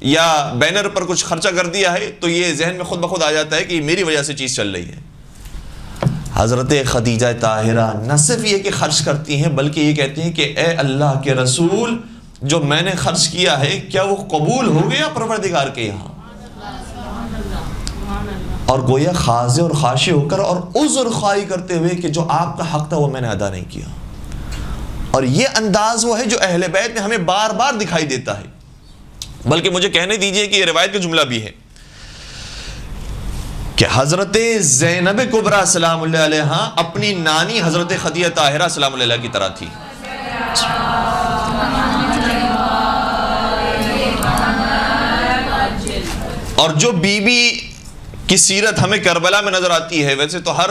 یا بینر پر کچھ خرچہ کر دیا ہے تو یہ ذہن میں خود بخود آ جاتا ہے کہ یہ میری وجہ سے چیز چل رہی ہے۔ حضرت خدیجہ طاہرہ نہ صرف یہ کہ خرچ کرتی ہیں بلکہ یہ کہتی ہیں کہ اے اللہ کے رسول، جو میں نے خرچ کیا ہے کیا وہ قبول ہو گیا پروردگار کے یہاں؟ اور گویا خاضع اور خاشع ہو کر اور عذر خواہی کرتے ہوئے کہ جو آپ کا حق تھا وہ میں نے ادا نہیں کیا۔ اور یہ انداز وہ ہے جو اہل بیت میں ہمیں بار بار دکھائی دیتا ہے۔ بلکہ مجھے کہنے دیجئے کہ یہ روایت کا جملہ بھی ہے کہ حضرت زینب کبریٰ سلام اللہ علیہ اپنی نانی حضرت خدیجہ طاہرہ سلام اللہ علیہ کی طرح تھی۔ اور جو بی بی کی سیرت ہمیں کربلا میں نظر آتی ہے، ویسے تو ہر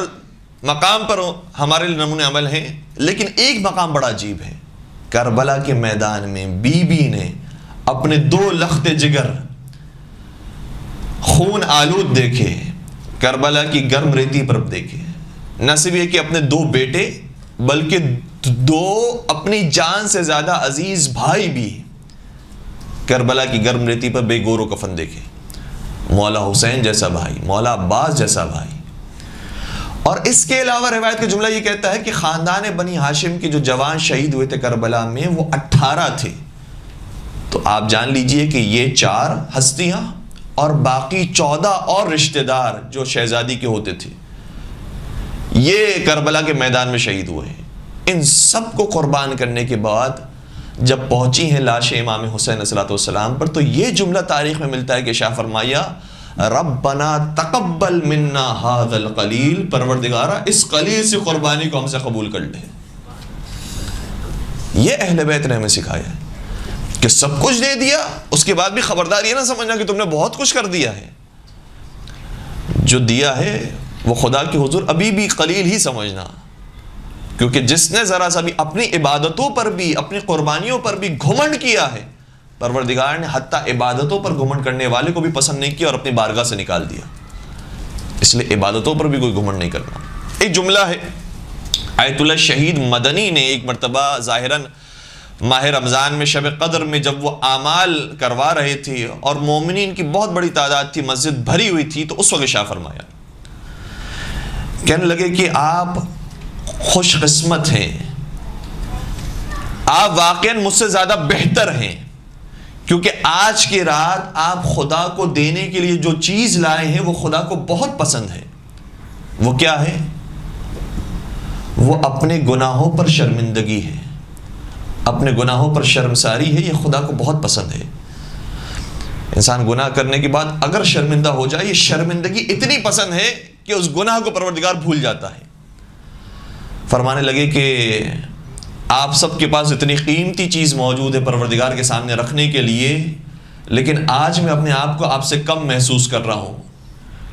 مقام پر ہمارے لیے نمونے عمل ہیں، لیکن ایک مقام بڑا عجیب ہے۔ کربلا کے میدان میں بی بی نے اپنے 2 لخت جگر خون آلود دیکھے، کربلا کی گرم ریتی پر دیکھے، نہ صرف یہ کہ اپنے 2 بیٹے بلکہ 2 اپنی جان سے زیادہ عزیز بھائی بھی کربلا کی گرم ریتی پر بے گور و کفن دیکھے۔ مولا حسین جیسا بھائی، مولا عباس جیسا بھائی۔ اور اس کے علاوہ روایت کا جملہ یہ کہتا ہے کہ خاندان بنی ہاشم کے جو جوان شہید ہوئے تھے کربلا میں وہ 18 تھے۔ تو آپ جان لیجئے کہ یہ 4 ہستیاں اور باقی 14 اور رشتہ دار جو شہزادی کے ہوتے تھے یہ کربلا کے میدان میں شہید ہوئے ہیں۔ ان سب کو قربان کرنے کے بعد جب پہنچی ہیں لاش امام حسین علیہ الصلوۃ والسلام پر تو یہ جملہ تاریخ میں ملتا ہے کہ شاہ فرمایا ربنا تقبل منا ھذا القلیل، پروردگارا اس قلیل سے قربانی کو ہم سے قبول کر لے۔ یہ اہل بیت نے ہمیں سکھایا ہے کہ سب کچھ دے دیا، اس کے بعد بھی خبردار یہ نہ سمجھنا کہ تم نے بہت کچھ کر دیا ہے۔ جو دیا ہے وہ خدا کے حضور ابھی بھی قلیل ہی سمجھنا، کیونکہ جس نے ذرا سا بھی اپنی عبادتوں پر بھی، اپنی قربانیوں پر بھی گھمنڈ کیا ہے، پروردگار نے حتیٰ عبادتوں پر گھمنڈ کرنے والے کو بھی پسند نہیں کیا اور اپنی بارگاہ سے نکال دیا۔ اس لیے عبادتوں پر بھی کوئی گھمنڈ نہیں کرنا۔ ایک جملہ ہے، آیت اللہ شہید مدنی نے ایک مرتبہ ظاہراً ماہ رمضان میں شب قدر میں جب وہ اعمال کروا رہے تھے اور مومنین کی بہت بڑی تعداد تھی، مسجد بھری ہوئی تھی، تو اس وقت ارشاد فرمایا، کہنے لگے کہ آپ خوش قسمت ہیں، آپ واقعاً مجھ سے زیادہ بہتر ہیں، کیونکہ آج کی رات آپ خدا کو دینے کے لیے جو چیز لائے ہیں وہ خدا کو بہت پسند ہے۔ وہ کیا ہے؟ وہ اپنے گناہوں پر شرمندگی ہے، اپنے گناہوں پر شرمساری ہے، یہ خدا کو بہت پسند ہے۔ انسان گناہ کرنے کے بعد اگر شرمندہ ہو جائے، یہ شرمندگی اتنی پسند ہے کہ اس گناہ کو پروردگار بھول جاتا ہے۔ فرمانے لگے کہ آپ سب کے پاس اتنی قیمتی چیز موجود ہے پروردگار کے سامنے رکھنے کے لیے، لیکن آج میں اپنے آپ کو آپ سے کم محسوس کر رہا ہوں،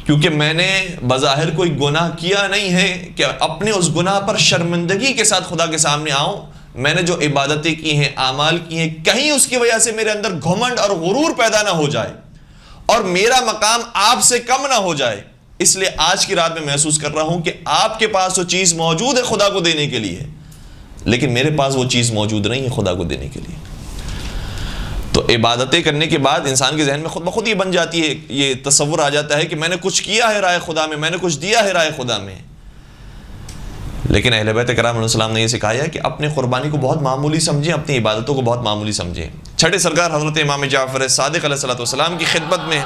کیونکہ میں نے بظاہر کوئی گناہ کیا نہیں ہے کہ اپنے اس گناہ پر شرمندگی کے ساتھ خدا کے سامنے آؤں۔ میں نے جو عبادتیں کی ہیں، اعمال کی ہیں، کہیں اس کی وجہ سے میرے اندر گھمنڈ اور غرور پیدا نہ ہو جائے اور میرا مقام آپ سے کم نہ ہو جائے۔ اس لیے آج کی رات میں محسوس کر رہا ہوں کہ آپ کے پاس وہ چیز موجود ہے خدا کو دینے کے لیے، لیکن میرے پاس وہ چیز موجود نہیں ہے خدا کو دینے کے لیے۔ تو عبادتیں کرنے کے بعد انسان کے ذہن میں خود بخود یہ بن جاتی ہے، یہ تصور آ جاتا ہے کہ میں نے کچھ کیا ہے رائے خدا میں، میں نے کچھ دیا ہے رائے خدا میں۔ لیکن اہل بیت کرام علیہ السلام نے یہ سکھایا کہ اپنے قربانی کو بہت معمولی سمجھیں، اپنی عبادتوں کو بہت معمولی سمجھیں۔ چھٹے سرکار حضرت امام جعفر صادق علیہ السلام کی خدمت میں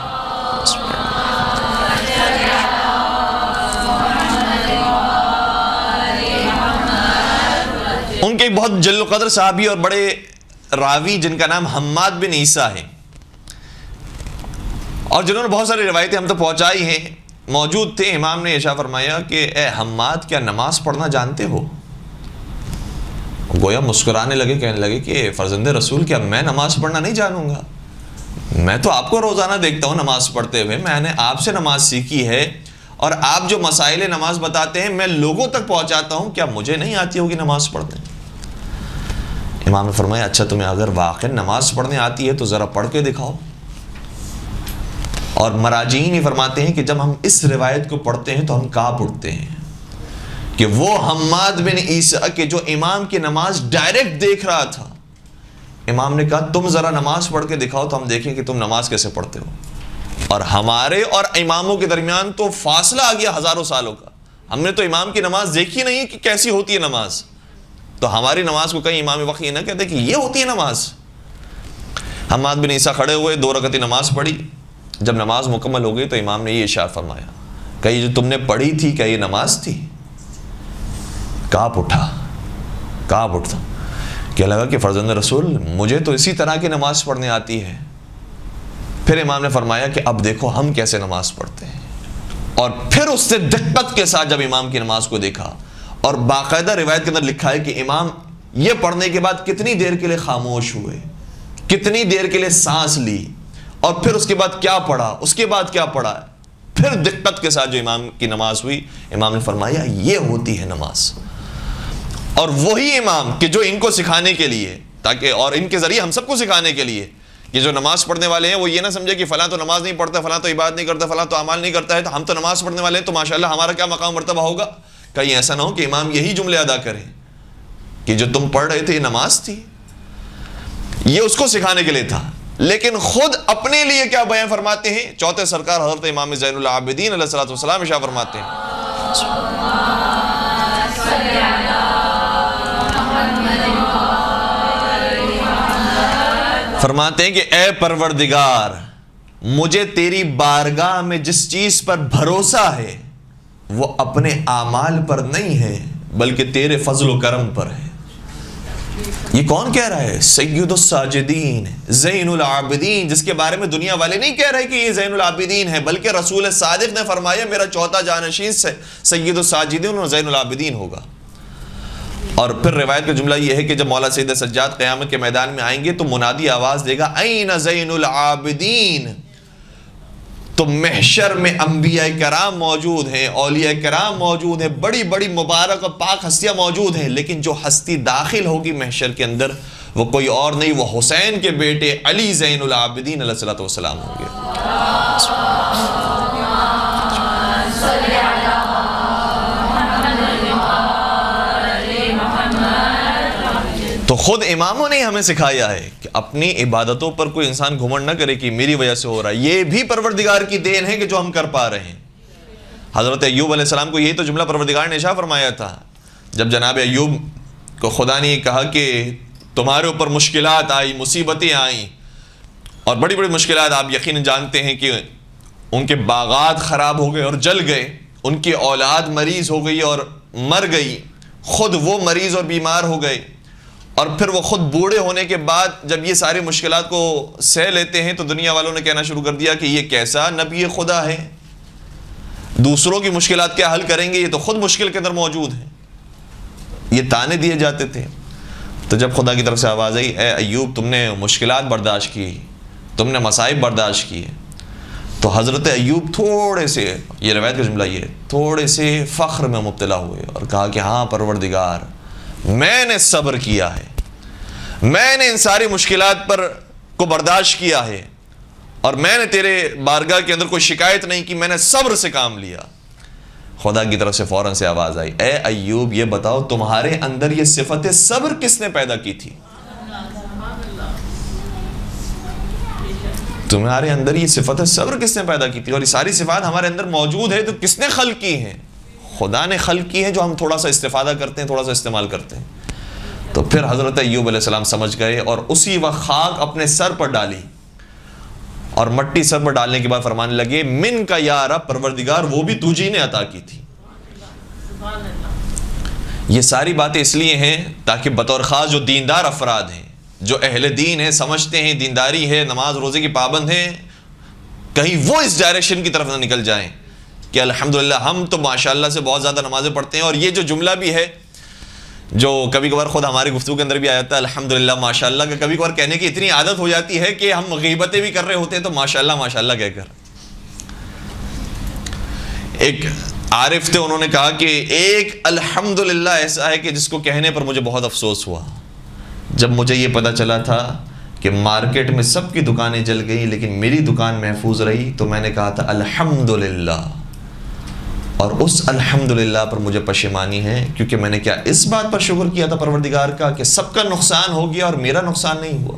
ان کے بہت جل قدر صحابی اور بڑے راوی جن کا نام حماد بن عیسیٰ ہے، اور جنہوں نے بہت ساری روایتیں ہم تک پہنچائی ہیں، موجود تھے۔ امام نے ارشاد فرمایا کہ اے حماد، کیا نماز پڑھنا جانتے ہو؟ گویا مسکرانے لگے، کہنے لگے کہ فرزند رسول، کیا میں نماز پڑھنا نہیں جانوں گا؟ میں تو آپ کو روزانہ دیکھتا ہوں نماز پڑھتے ہوئے، میں نے آپ سے نماز سیکھی ہے، اور آپ جو مسائل نماز بتاتے ہیں میں لوگوں تک پہنچاتا ہوں، کیا مجھے نہیں آتی ہوگی نماز پڑھنے؟ امام نے فرمایا، اچھا تمہیں اگر واقعی نماز پڑھنے آتی ہے تو ذرا پڑھ کے دکھاؤ۔ اور مراجعین ہی فرماتے ہیں کہ جب ہم اس روایت کو پڑھتے ہیں تو ہم کانپ اٹھتے ہیں کہ وہ حماد بن عیسیٰ کہ جو امام کی نماز ڈائریکٹ دیکھ رہا تھا، امام نے کہا تم ذرا نماز پڑھ کے دکھاؤ تو ہم دیکھیں کہ تم نماز کیسے پڑھتے ہو۔ اور ہمارے اور اماموں کے درمیان تو فاصلہ آ گیا ہزاروں سالوں کا، ہم نے تو امام کی نماز دیکھی نہیں کہ کیسی ہوتی ہے نماز، تو ہماری نماز کو کہیں امام وقت یہ نہ کہتے کہ یہ ہوتی ہے نماز۔ حماد بن عیسیٰ کھڑے ہوئے، 2 رکعتی نماز پڑھی۔ جب نماز مکمل ہو گئی تو امام نے یہ ارشاد فرمایا کہ یہ جو تم نے پڑھی تھی کیا یہ نماز تھی؟ کانپ اٹھا، کیا لگا کہ فرزند رسول مجھے تو اسی طرح کی نماز پڑھنے آتی ہے۔ پھر امام نے فرمایا کہ اب دیکھو ہم کیسے نماز پڑھتے ہیں، اور پھر اس سے دقت کے ساتھ جب امام کی نماز کو دیکھا، اور باقاعدہ روایت کے اندر لکھا ہے کہ امام یہ پڑھنے کے بعد کتنی دیر کے لیے خاموش ہوئے، کتنی دیر کے لیے سانس لی، اور پھر اس کے بعد کیا پڑھا، اس کے بعد کیا پڑھا، پھر دقت کے ساتھ جو امام کی نماز ہوئی، امام نے فرمایا یہ ہوتی ہے نماز۔ اور وہی امام کہ جو ان کو سکھانے کے لیے، تاکہ اور ان کے ذریعے ہم سب کو سکھانے کے لیے کہ جو نماز پڑھنے والے ہیں وہ یہ نہ سمجھے کہ فلاں تو نماز نہیں پڑھتا، فلاں تو عبادت نہیں کرتا، فلاں تو اعمال نہیں کرتا ہے، تو ہم تو نماز پڑھنے والے ہیں تو ماشاءاللہ ہمارا کیا مقام مرتبہ ہوگا۔ کہیں ایسا نہ ہو کہ امام یہی جملے ادا کریں کہ جو تم پڑھ رہے تھے یہ نماز تھی۔ یہ اس کو سکھانے کے لیے تھا، لیکن خود اپنے لیے کیا بیان فرماتے ہیں؟ چوتھے سرکار حضرت امام زین العابدین علیہ السلام ارشاد فرماتے ہیں، فرماتے ہیں کہ اے پروردگار، مجھے تیری بارگاہ میں جس چیز پر بھروسہ ہے وہ اپنے اعمال پر نہیں ہے بلکہ تیرے فضل و کرم پر ہے۔ یہ کون کہہ رہا ہے؟ سید الساجدین، زین العابدین، جس کے بارے میں دنیا والے نہیں کہہ رہے کہ یہ زین العابدین ہے، بلکہ رسول صادق نے فرمایا میرا چوتھا جانشین سید الساجدین اور زین العابدین ہوگا۔ اور پھر روایت کا جملہ یہ ہے کہ جب مولا سید سجاد قیامت کے میدان میں آئیں گے تو منادی آواز دے گا این زین العابدین، تو محشر میں انبیاء کرام موجود ہیں، اولیاء کرام موجود ہیں، بڑی بڑی مبارک اور پاک ہستیاں موجود ہیں، لیکن جو ہستی داخل ہوگی محشر کے اندر وہ کوئی اور نہیں، وہ حسین کے بیٹے علی زین العابدین علیہ السلام ہوں گے۔ تو خود اماموں نے ہمیں سکھایا ہے کہ اپنی عبادتوں پر کوئی انسان گھمنڈ نہ کرے کہ میری وجہ سے ہو رہا ہے، یہ بھی پروردگار کی دین ہے کہ جو ہم کر پا رہے ہیں۔ حضرت ایوب علیہ السلام کو یہی تو جملہ پروردگار نے ارشاد فرمایا تھا جب جناب ایوب کو خدا نے یہ کہا کہ تمہارے اوپر مشکلات آئی، مصیبتیں آئیں، اور بڑی بڑی مشکلات، آپ یقیناً جانتے ہیں کہ ان کے باغات خراب ہو گئے اور جل گئے، ان کی اولاد مریض ہو گئی اور مر گئی، خود وہ مریض اور بیمار ہو گئے، اور پھر وہ خود بوڑھے ہونے کے بعد جب یہ ساری مشکلات کو سہ لیتے ہیں تو دنیا والوں نے کہنا شروع کر دیا کہ یہ کیسا نبی خدا ہے، دوسروں کی مشکلات کیا حل کریں گے، یہ تو خود مشکل کے اندر موجود ہے۔ یہ تانے دیے جاتے تھے۔ تو جب خدا کی طرف سے آواز آئی، اے ایوب تم نے مشکلات برداشت کی، تم نے مصائب برداشت کیے، تو حضرت ایوب تھوڑے سے، یہ روایت کا جملہ یہ، تھوڑے سے فخر میں مبتلا ہوئے اور کہا کہ ہاں پروردگار، میں نے صبر کیا ہے، میں نے ان ساری مشکلات پر کو برداشت کیا ہے، اور میں نے تیرے بارگاہ کے اندر کوئی شکایت نہیں کی، میں نے صبر سے کام لیا۔ خدا کی طرف سے فوراً سے آواز آئی، اے ایوب یہ بتاؤ تمہارے اندر یہ صفت صبر کس نے پیدا کی تھی؟ تمہارے اندر یہ صفت صبر کس نے پیدا کی تھی؟ اور یہ ساری صفات ہمارے اندر موجود ہے تو کس نے خلق کی ہیں؟ خدا نے خلق کی ہیں، جو ہم تھوڑا سا استفادہ کرتے ہیں، تھوڑا سا استعمال کرتے ہیں۔ تو پھر حضرت ایوب علیہ السلام سمجھ گئے اور اسی وقت خاک اپنے سر پر ڈالی، اور مٹی سر پر ڈالنے کے بعد فرمانے لگے، من کا یا رب، پروردگار وہ بھی تجھی نے عطا کی تھی۔ یہ ساری باتیں اس لیے ہیں تاکہ بطور خاص جو دیندار افراد ہیں، جو اہل دین ہیں، سمجھتے ہیں دینداری ہے، نماز روزے کی پابند ہیں، کہیں وہ اس ڈائریکشن کی طرف نہ نکل جائیں کہ الحمدللہ ہم تو ماشاءاللہ سے بہت زیادہ نمازیں پڑھتے ہیں۔ اور یہ جو جملہ بھی ہے جو کبھی کبھار خود ہماری گفتگو کے اندر بھی آیا تھا، الحمدللہ ماشاءاللہ کا کبھی کبھار کہنے کی اتنی عادت ہو جاتی ہے کہ ہم غیبتیں بھی کر رہے ہوتے ہیں تو ماشاءاللہ ماشاءاللہ کہہ کر۔ ایک عارف تھے، انہوں نے کہا کہ ایک الحمدللہ ایسا ہے کہ جس کو کہنے پر مجھے بہت افسوس ہوا، جب مجھے یہ پتا چلا تھا کہ مارکیٹ میں سب کی دکانیں جل گئی لیکن میری دکان محفوظ رہی، تو میں نے کہا تھا الحمدللہ، اور اس الحمدللہ پر مجھے پشیمانی ہے، کیونکہ میں نے کیا اس بات پر شکر کیا تھا پروردگار کا کہ سب کا نقصان ہو گیا اور میرا نقصان نہیں ہوا۔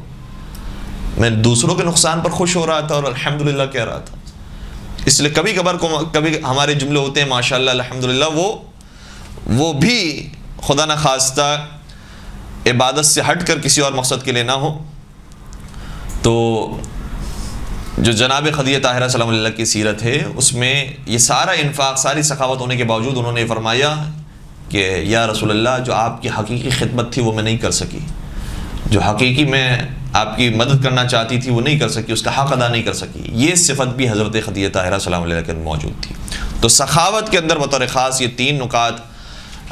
میں دوسروں کے نقصان پر خوش ہو رہا تھا اور الحمدللہ کہہ رہا تھا۔ اس لیے کبھی کبھار کبھی ہمارے جملے ہوتے ہیں ماشاءاللہ الحمدللہ، وہ بھی خدا نہ خواستہ عبادت سے ہٹ کر کسی اور مقصد کے لیے نہ ہو۔ تو جو جناب خدیجہ طاہرہ سلام اللہ کی سیرت ہے، اس میں یہ سارا انفاق، ساری سخاوت ہونے کے باوجود انہوں نے فرمایا کہ یا رسول اللہ، جو آپ کی حقیقی خدمت تھی وہ میں نہیں کر سکی، جو حقیقی میں آپ کی مدد کرنا چاہتی تھی وہ نہیں کر سکی، اس کا حق ادا نہیں کر سکی۔ یہ صفت بھی حضرت خدیجہ طاہرہ سلام اللہ کے اندر موجود تھی۔ تو سخاوت کے اندر بطور خاص یہ 3 نکات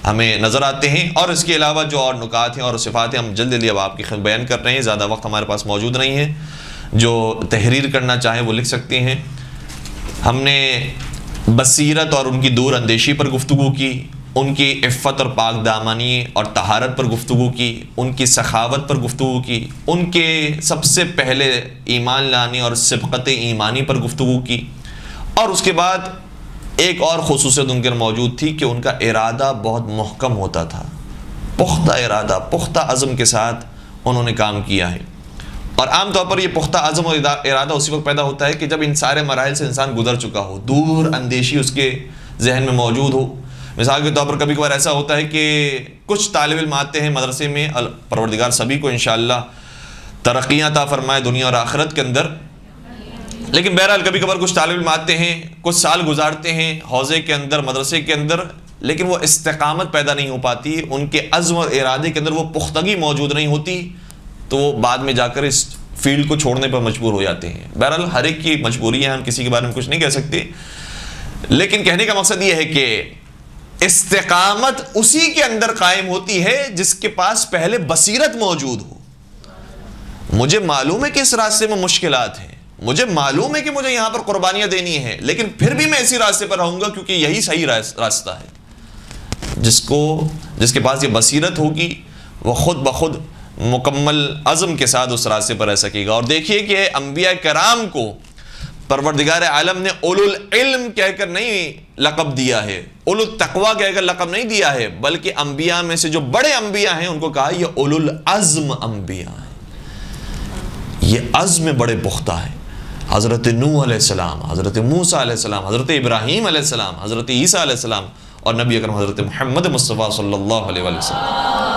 ہمیں نظر آتے ہیں، اور اس کے علاوہ جو اور نکات ہیں اور صفات ہیں ہم جلدی جلدی اب آپ کی خدمت بیان کر رہے ہیں، زیادہ وقت ہمارے پاس موجود نہیں ہے، جو تحریر کرنا چاہیں وہ لکھ سکتے ہیں۔ ہم نے بصیرت اور ان کی دور اندیشی پر گفتگو کی، ان کی عفت اور پاک دامنی اور طہارت پر گفتگو کی، ان کی سخاوت پر گفتگو کی، ان کے سب سے پہلے ایمان لانے اور سبقت ایمانی پر گفتگو کی، اور اس کے بعد ایک اور خصوصیت ان کے موجود تھی کہ ان کا ارادہ بہت محکم ہوتا تھا، پختہ ارادہ، پختہ عزم کے ساتھ انہوں نے کام کیا ہے۔ اور عام طور پر یہ پختہ عزم اور ارادہ اسی وقت پیدا ہوتا ہے کہ جب ان سارے مراحل سے انسان گزر چکا ہو، دور اندیشی اس کے ذہن میں موجود ہو۔ مثال کے طور پر کبھی کبھار ایسا ہوتا ہے کہ کچھ طالب علم آتے ہیں مدرسے میں، پروردگار سبھی کو انشاءاللہ ترقیاں عطا فرمائے دنیا اور آخرت کے اندر، لیکن بہرحال کبھی کبھار کچھ طالب علم آتے ہیں، کچھ سال گزارتے ہیں حوزے کے اندر، مدرسے کے اندر، لیکن وہ استقامت پیدا نہیں ہو پاتی، ان کے عزم اور ارادے کے اندر وہ پختگی موجود نہیں ہوتی، تو وہ بعد میں جا کر اس فیلڈ کو چھوڑنے پر مجبور ہو جاتے ہیں۔ بہرحال ہر ایک کی مجبوری ہے، ہم کسی کے بارے میں کچھ نہیں کہہ سکتے، لیکن کہنے کا مقصد یہ ہے کہ استقامت اسی کے اندر قائم ہوتی ہے جس کے پاس پہلے بصیرت موجود ہو۔ مجھے معلوم ہے کہ اس راستے میں مشکلات ہیں، مجھے معلوم ہے کہ مجھے یہاں پر قربانیاں دینی ہیں، لیکن پھر بھی میں اسی راستے پر رہوں گا کیونکہ یہی صحیح راستہ ہے۔ جس کے پاس یہ بصیرت ہوگی وہ خود بخود مکمل عزم کے ساتھ اس راستے پر رہ سکے گا۔ اور دیکھیے کہ انبیاء کرام کو پروردگار عالم نے اولو العلم کہہ کر نہیں لقب دیا ہے، اولو التقوی کہہ کر لقب نہیں دیا ہے، بلکہ انبیاء میں سے جو بڑے انبیاء ہیں ان کو کہا یہ اولو العزم انبیاء ہیں، یہ عزم میں بڑے پختہ ہیں۔ حضرت نوح علیہ السلام، حضرت موسیٰ علیہ السلام، حضرت ابراہیم علیہ السلام، حضرت عیسیٰ علیہ السلام، اور نبی اکرم حضرت محمد مصطفیٰ صلی اللہ علیہ وسلم۔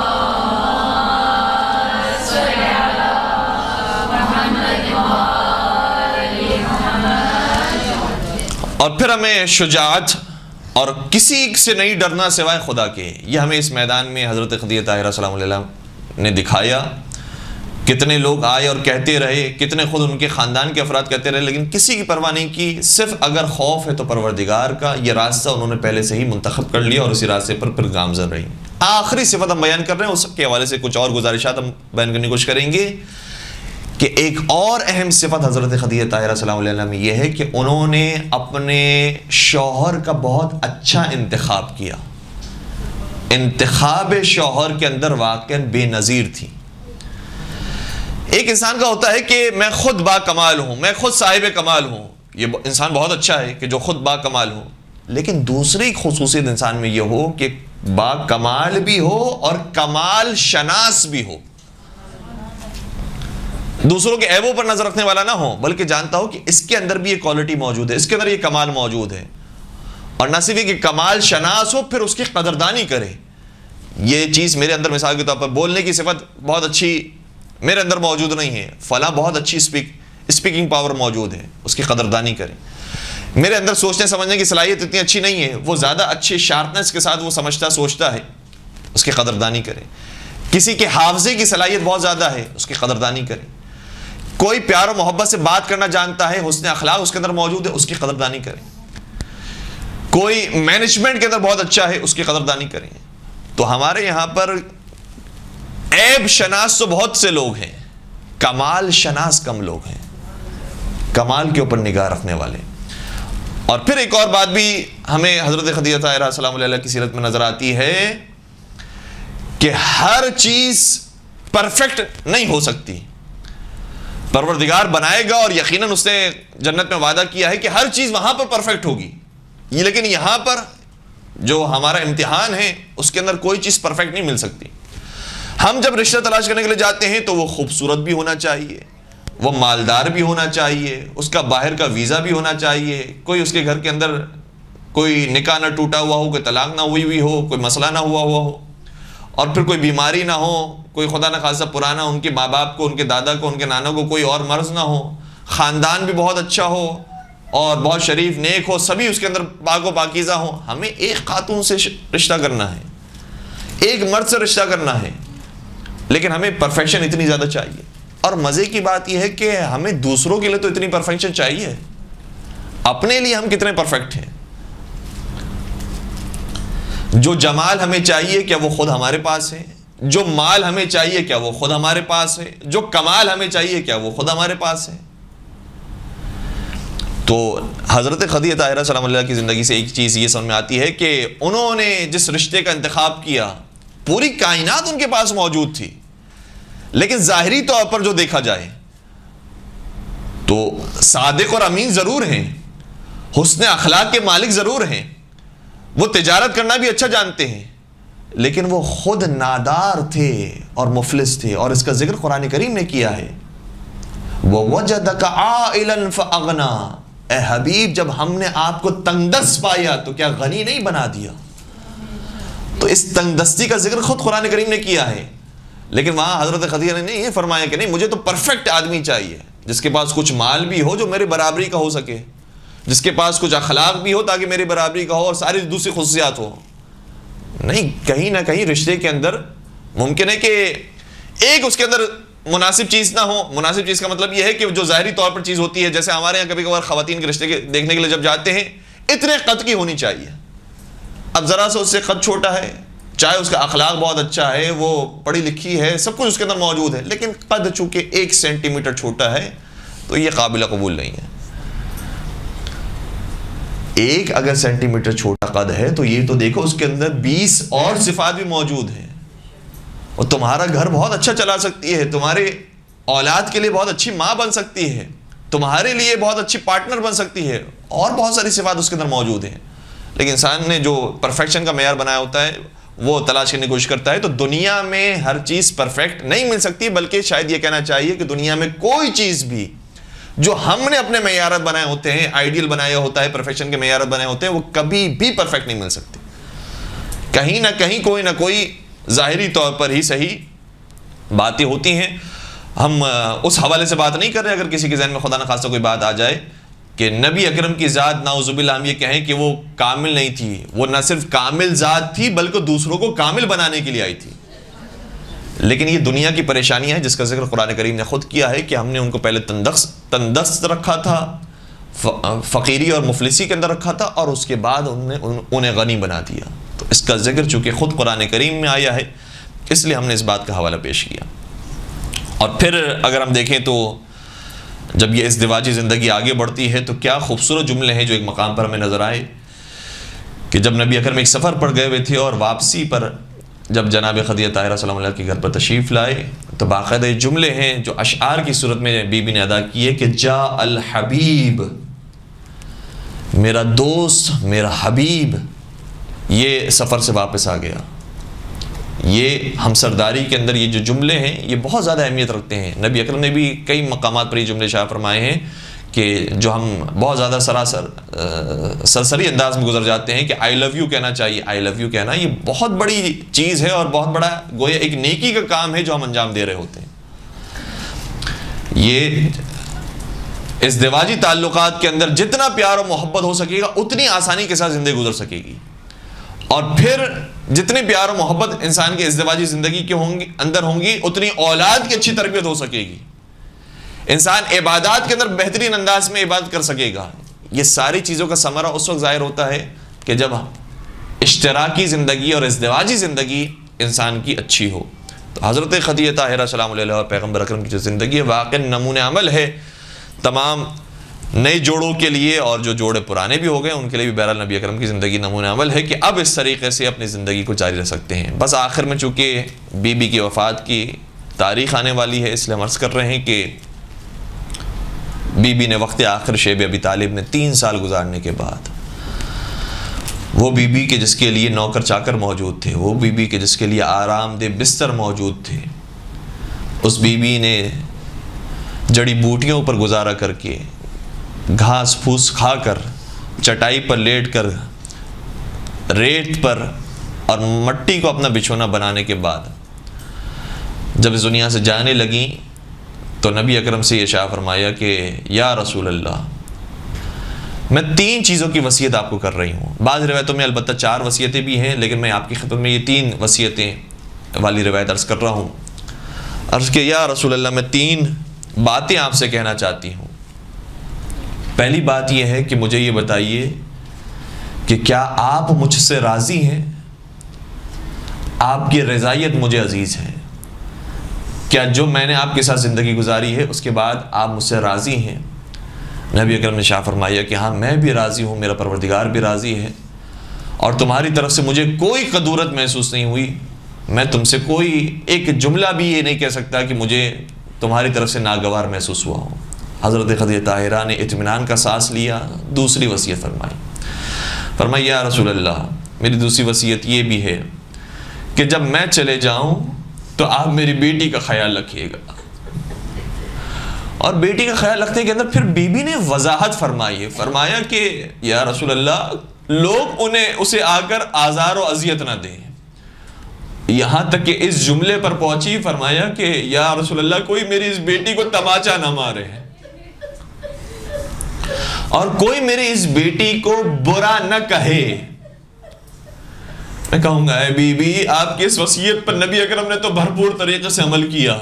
اور پھر ہمیں شجاعت اور کسی سے نہیں ڈرنا سوائے خدا کے، یہ ہمیں اس میدان میں حضرت خدیجہ طاہرہ سلام اللہ علیہ نے دکھایا۔ کتنے لوگ آئے اور کہتے رہے، کتنے خود ان کے خاندان کے افراد کہتے رہے، لیکن کسی کی پرواہ نہیں کی، صرف اگر خوف ہے تو پروردگار کا، یہ راستہ انہوں نے پہلے سے ہی منتخب کر لیا اور اسی راستے پر پھر گامزن رہی۔ آخری صفت ہم بیان کر رہے ہیں، اس کے حوالے سے کچھ اور گزارشات ہم بیان کرنے کی کوشش کریں گے کہ ایک اور اہم صفت حضرت خدیجہ طاہرہ سلام اللہ علیہ میں یہ ہے کہ انہوں نے اپنے شوہر کا بہت اچھا انتخاب کیا۔ انتخاب شوہر کے اندر واقعاً بے نظیر تھی۔ ایک انسان کا ہوتا ہے کہ میں خود با کمال ہوں، میں خود صاحب کمال ہوں، یہ انسان بہت اچھا ہے کہ جو خود با کمال ہو، لیکن دوسری خصوصیت انسان میں یہ ہو کہ با کمال بھی ہو اور کمال شناس بھی ہو، دوسروں کے عیبوں پر نظر رکھنے والا نہ ہو، بلکہ جانتا ہو کہ اس کے اندر بھی یہ کوالٹی موجود ہے، اس کے اندر یہ کمال موجود ہے، اور نہ صرف یہ کہ کمال شناس ہو، پھر اس کی قدردانی کرے۔ یہ چیز میرے اندر مثال کے طور پر بولنے کی صفت بہت اچھی میرے اندر موجود نہیں ہے، فلاں بہت اچھی اسپیکنگ پاور موجود ہے، اس کی قدردانی کریں۔ میرے اندر سوچنے سمجھنے کی صلاحیت اتنی اچھی نہیں ہے، وہ زیادہ اچھی شارپنس کے ساتھ وہ سمجھتا سوچتا ہے، اس کی قدردانی کریں۔ کسی کے حافظے کی صلاحیت بہت زیادہ ہے، اس کی قدردانی کریں۔ کوئی پیار و محبت سے بات کرنا جانتا ہے، حسن اخلاق اس کے اندر موجود ہے، اس کی قدردانی کریں۔ کوئی مینجمنٹ کے اندر بہت اچھا ہے، اس کی قدردانی کریں۔ تو ہمارے یہاں پر عیب شناس تو بہت سے لوگ ہیں، کمال شناس کم لوگ ہیں، کمال کے اوپر نگاہ رکھنے والے۔ اور پھر ایک اور بات بھی ہمیں حضرت خدیجہ طاہرہ سلام اللہ علیہ کی سیرت میں نظر آتی ہے کہ ہر چیز پرفیکٹ نہیں ہو سکتی، پروردگار بنائے گا اور یقیناً اس نے جنت میں وعدہ کیا ہے کہ ہر چیز وہاں پر پرفیکٹ ہوگی، لیکن یہاں پر جو ہمارا امتحان ہے اس کے اندر کوئی چیز پرفیکٹ نہیں مل سکتی۔ ہم جب رشتہ تلاش کرنے کے لیے جاتے ہیں تو وہ خوبصورت بھی ہونا چاہیے، وہ مالدار بھی ہونا چاہیے، اس کا باہر کا ویزا بھی ہونا چاہیے، کوئی اس کے گھر کے اندر کوئی نکاح نہ ٹوٹا ہوا ہو، کوئی طلاق نہ ہوئی ہو، کوئی مسئلہ نہ ہوا ہو، اور پھر کوئی بیماری نہ ہو، کوئی خدا نہ خاصہ پرانا ان کے ماں باپ کو، ان کے دادا کو، ان کے نانا کو کوئی اور مرض نہ ہو، خاندان بھی بہت اچھا ہو اور بہت شریف نیک ہو، سبھی اس کے اندر پاک و پاکیزہ ہوں۔ ہمیں ایک خاتون سے رشتہ کرنا ہے، ایک مرد سے رشتہ کرنا ہے، لیکن ہمیں پرفیکشن اتنی زیادہ چاہیے۔ اور مزے کی بات یہ ہے کہ ہمیں دوسروں کے لیے تو اتنی پرفیکشن چاہیے، اپنے لیے ہم کتنے پرفیکٹ ہیں۔ جو جمال ہمیں چاہیے کیا وہ خود ہمارے پاس ہے؟ جو مال ہمیں چاہیے کیا وہ خود ہمارے پاس ہے؟ جو کمال ہمیں چاہیے کیا وہ خود ہمارے پاس ہے؟ تو حضرت خدیجہ طاہرہ سلام اللہ کی زندگی سے ایک چیز یہ سمجھ میں آتی ہے کہ انہوں نے جس رشتے کا انتخاب کیا، پوری کائنات ان کے پاس موجود تھی، لیکن ظاہری طور پر جو دیکھا جائے تو صادق اور امین ضرور ہیں، حسن اخلاق کے مالک ضرور ہیں، وہ تجارت کرنا بھی اچھا جانتے ہیں، لیکن وہ خود نادار تھے اور مفلس تھے، اور اس کا ذکر قرآن کریم نے کیا ہے۔ وَوَجَدَكَ عَائِلًا فَأَغْنَى، اے حبیب جب ہم نے آپ کو تنگ دست پایا تو کیا غنی نہیں بنا دیا؟ تو اس تنگ دستی کا ذکر خود قرآن کریم نے کیا ہے، لیکن وہاں حضرت خدیجہ نے نہیں یہ فرمایا کہ نہیں مجھے تو پرفیکٹ آدمی چاہیے، جس کے پاس کچھ مال بھی ہو جو میرے برابری کا ہو سکے، جس کے پاس کچھ اخلاق بھی ہو تاکہ میری برابری کا ہو، اور ساری دوسری خصوصیات ہو۔ نہیں، کہیں نہ کہیں رشتے کے اندر ممکن ہے کہ ایک اس کے اندر مناسب چیز نہ ہو۔ مناسب چیز کا مطلب یہ ہے کہ جو ظاہری طور پر چیز ہوتی ہے، جیسے ہمارے یہاں کبھی کبھار خواتین کے رشتے دیکھنے کے لیے جب جاتے ہیں، اتنے قد کی ہونی چاہیے۔ اب ذرا سا اس سے قد چھوٹا ہے، چاہے اس کا اخلاق بہت اچھا ہے، وہ پڑھی لکھی ہے، سب کچھ اس کے اندر موجود ہے، لیکن قد چونکہ 1 سینٹی میٹر چھوٹا ہے تو یہ قابل قبول نہیں ہے۔ 1 اگر سینٹی میٹر چھوٹا قد ہے تو یہ تو دیکھو اس کے اندر 20 اور صفات بھی موجود ہیں، اور تمہارا گھر بہت اچھا چلا سکتی ہے، تمہارے اولاد کے لیے بہت اچھی ماں بن سکتی ہے، تمہارے لیے بہت اچھی پارٹنر بن سکتی ہے، اور بہت ساری صفات اس کے اندر موجود ہیں، لیکن انسان نے جو پرفیکشن کا معیار بنایا ہوتا ہے وہ تلاش کرنے کی کوشش کرتا ہے. تو دنیا میں ہر چیز پرفیکٹ نہیں مل سکتی، بلکہ شاید یہ کہنا چاہیے کہ دنیا میں کوئی چیز بھی جو ہم نے اپنے معیارات بنائے ہوتے ہیں، آئیڈیل بنایا ہوتا ہے، پرفیکشن کے معیارات بنائے ہوتے ہیں، وہ کبھی بھی پرفیکٹ نہیں مل سکتے. کہیں نہ کہیں کوئی نہ کوئی ظاہری طور پر ہی صحیح باتیں ہوتی ہیں. ہم اس حوالے سے بات نہیں کر رہے، اگر کسی کے ذہن میں خدا نخواستہ کوئی بات آ جائے کہ نبی اکرم کی ذات نعوذ باللہ ہم یہ کہیں کہ وہ کامل نہیں تھی، وہ نہ صرف کامل ذات تھی بلکہ دوسروں کو کامل بنانے کے لیے آئی تھی. لیکن یہ دنیا کی پریشانیاں ہیں جس کا ذکر قرآن کریم نے خود کیا ہے کہ ہم نے ان کو پہلے تندرست رکھا تھا، فقیری اور مفلسی کے اندر رکھا تھا، اور اس کے بعد انہیں غنی بنا دیا. تو اس کا ذکر چونکہ خود قرآن کریم میں آیا ہے اس لیے ہم نے اس بات کا حوالہ پیش کیا. اور پھر اگر ہم دیکھیں تو جب یہ ازدواجی زندگی آگے بڑھتی ہے تو کیا خوبصورت جملے ہیں جو ایک مقام پر ہمیں نظر آئے کہ جب نبی اکرم ایک سفر پر گئے ہوئے تھے اور واپسی پر جب جناب خدیجہ طاہرہ سلام اللہ کے گھر پر تشریف لائے تو باقاعدہ جملے ہیں جو اشعار کی صورت میں بی بی نے ادا کیے کہ جا الحبیب، میرا دوست، میرا حبیب یہ سفر سے واپس آ گیا. یہ ہمسرداری کے اندر یہ جو جملے ہیں یہ بہت زیادہ اہمیت رکھتے ہیں. نبی اکرم نے بھی کئی مقامات پر یہ جملے شائع فرمائے ہیں کہ جو ہم بہت زیادہ سرسری انداز میں گزر جاتے ہیں کہ آئی لو یو کہنا چاہیے. آئی لو یو کہنا یہ بہت بڑی چیز ہے اور بہت بڑا گویا ایک نیکی کا کام ہے جو ہم انجام دے رہے ہوتے ہیں. یہ ازدواجی تعلقات کے اندر جتنا پیار و محبت ہو سکے گا اتنی آسانی کے ساتھ زندگی گزر سکے گی، اور پھر جتنے پیار و محبت انسان کے ازدواجی زندگی کے اندر ہوں گی اتنی اولاد کی اچھی تربیت ہو سکے گی. انسان عبادات کے اندر بہترین انداز میں عبادت کر سکے گا. یہ ساری چیزوں کا ثمرہ اس وقت ظاہر ہوتا ہے کہ جب اشتراکی زندگی اور ازدواجی زندگی انسان کی اچھی ہو. تو حضرت خدیجہ طاہرہ سلام علیہ اور پیغمبر اکرم کی جو زندگی ہے واقعی نمونہ عمل ہے تمام نئے جوڑوں کے لیے، اور جو جوڑے پرانے بھی ہو گئے ان کے لیے بھی. بہرحال نبی اکرم کی زندگی نمونہ عمل ہے کہ اب اس طریقے سے اپنی زندگی کو جاری رکھ سکتے ہیں. بس آخر میں چونکہ بی بی کی وفات کی تاریخ آنے والی ہے اس لیے ہم عرض کر رہے ہیں کہ بی بی نے وقت آخر شیب ابی طالب میں 3 سال گزارنے کے بعد وہ بی بی کے جس کے لیے نوکر چاکر موجود تھے، وہ بی بی کے جس کے لیے آرام دہ بستر موجود تھے، اس بی بی نے جڑی بوٹیوں پر گزارا کر کے، گھاس پھوس کھا کر، چٹائی پر لیٹ کر، ریت پر اور مٹی کو اپنا بچھونا بنانے کے بعد جب اس دنیا سے جانے لگیں تو نبی اکرم سے یہ شاہ فرمایا کہ یا رسول اللہ میں 3 چیزوں کی وصیت آپ کو کر رہی ہوں. بعض روایتوں میں البتہ 4 وصیتیں بھی ہیں لیکن میں آپ کی خدمت میں یہ 3 وصیتیں والی روایت عرض کر رہا ہوں. عرض کہ یا رسول اللہ میں 3 باتیں آپ سے کہنا چاہتی ہوں. پہلی بات یہ ہے کہ مجھے یہ بتائیے کہ کیا آپ مجھ سے راضی ہیں؟ آپ کی رضایت مجھے عزیز ہے. کیا جو میں نے آپ کے ساتھ زندگی گزاری ہے اس کے بعد آپ مجھ سے راضی ہیں؟ نبی اکرم نے شاہ فرمایا کہ ہاں میں بھی راضی ہوں، میرا پروردگار بھی راضی ہے، اور تمہاری طرف سے مجھے کوئی قدورت محسوس نہیں ہوئی. میں تم سے کوئی ایک جملہ بھی یہ نہیں کہہ سکتا کہ مجھے تمہاری طرف سے ناگوار محسوس ہوا ہو. حضرت خدیجہ طاہرہ نے اطمینان کا سانس لیا. دوسری وصیت فرمائی یا رسول اللہ میری دوسری وصیت یہ بھی ہے کہ جب میں چلے جاؤں تو آپ میری بیٹی کا خیال رکھیے گا. اور بیٹی کا خیال رکھنے کے اندر پھر بی بی نے وضاحت فرمائی ہے. فرمایا کہ یا رسول اللہ لوگ اسے آ کر آزار و اذیت نہ دیں. یہاں تک کہ اس جملے پر پہنچی. فرمایا کہ یا رسول اللہ کوئی میری اس بیٹی کو تماچا نہ مارے اور کوئی میری اس بیٹی کو برا نہ کہے. میں کہوں گا اے بی بی آپ کی اس وصیت پر نبی اکرم نے تو بھرپور طریقے سے عمل کیا،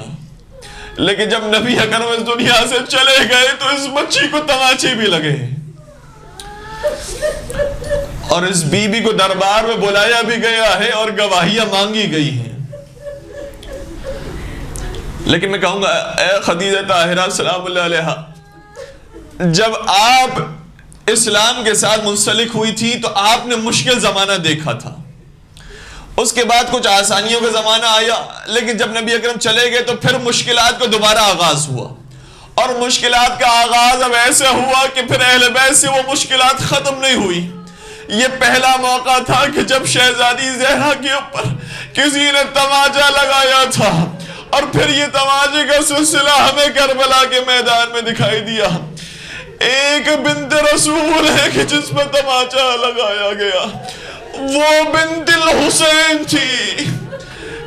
لیکن جب نبی اکرم اس دنیا سے چلے گئے تو اس بچی کو تماچے بھی لگے اور اس بی بی کو دربار میں بلایا بھی گیا ہے اور گواہیاں مانگی گئی ہیں. لیکن میں کہوں گا اے خدیجہ طاہرہ سلام اللہ علیہا جب آپ اسلام کے ساتھ منسلک ہوئی تھی تو آپ نے مشکل زمانہ دیکھا تھا، اس کے بعد کچھ آسانیوں کا زمانہ آیا، لیکن جب نبی اکرم چلے گئے تو پھر مشکلات کو دوبارہ آغاز ہوا. اور مشکلات کا آغاز اب ایسے ہوا کہ پھر اہل بیت سے وہ مشکلات ختم نہیں ہوئی۔ یہ پہلا موقع تھا کہ جب شہزادی زہرا کے اوپر کسی نے تماچا لگایا تھا، اور پھر یہ تماچے کا سلسلہ ہمیں کربلا کے میدان میں دکھائی دیا۔ ایک بنت رسول ہے کہ جس پر تماچا لگایا گیا، وہ بنت الحسین تھی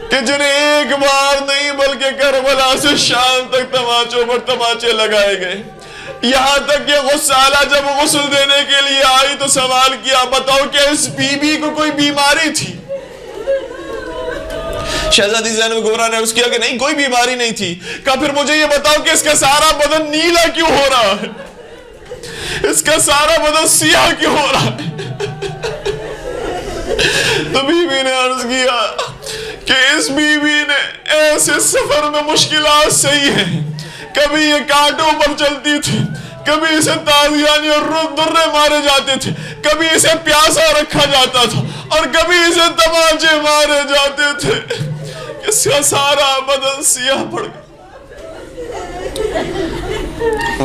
کہ جنہیں ایک بار نہیں بلکہ کربلا سے شام تک تماچوں پر تماچے لگائے گئے۔ یہاں تک کہ غسالہ جب غسل دینے کے لیے آئی تو سوال کیا، بتاؤ کہ اس بی بی کو کوئی بیماری تھی؟ شہزادی زینب کبریٰ نے عرض کیا کہ نہیں، کوئی بیماری نہیں تھی۔ کہا پھر مجھے یہ بتاؤ کہ اس کا سارا بدن نیلا کیوں ہو رہا ہے، اس کا سارا بدن سیاہ کیوں ہو رہا ہے؟ تو بی بی نے عرض کیا کہ اس بی بی نے ایسے سفر میں مشکلات سہی ہیں، کبھی یہ کانٹوں پر چلتی تھی، کبھی اسے تازیانی اور درے مارے جاتے تھے، کبھی اسے پیاسا رکھا جاتا تھا، اور کبھی اسے تماچے مارے جاتے تھے، اس کا سارا بدن سیاہ پڑ گیا۔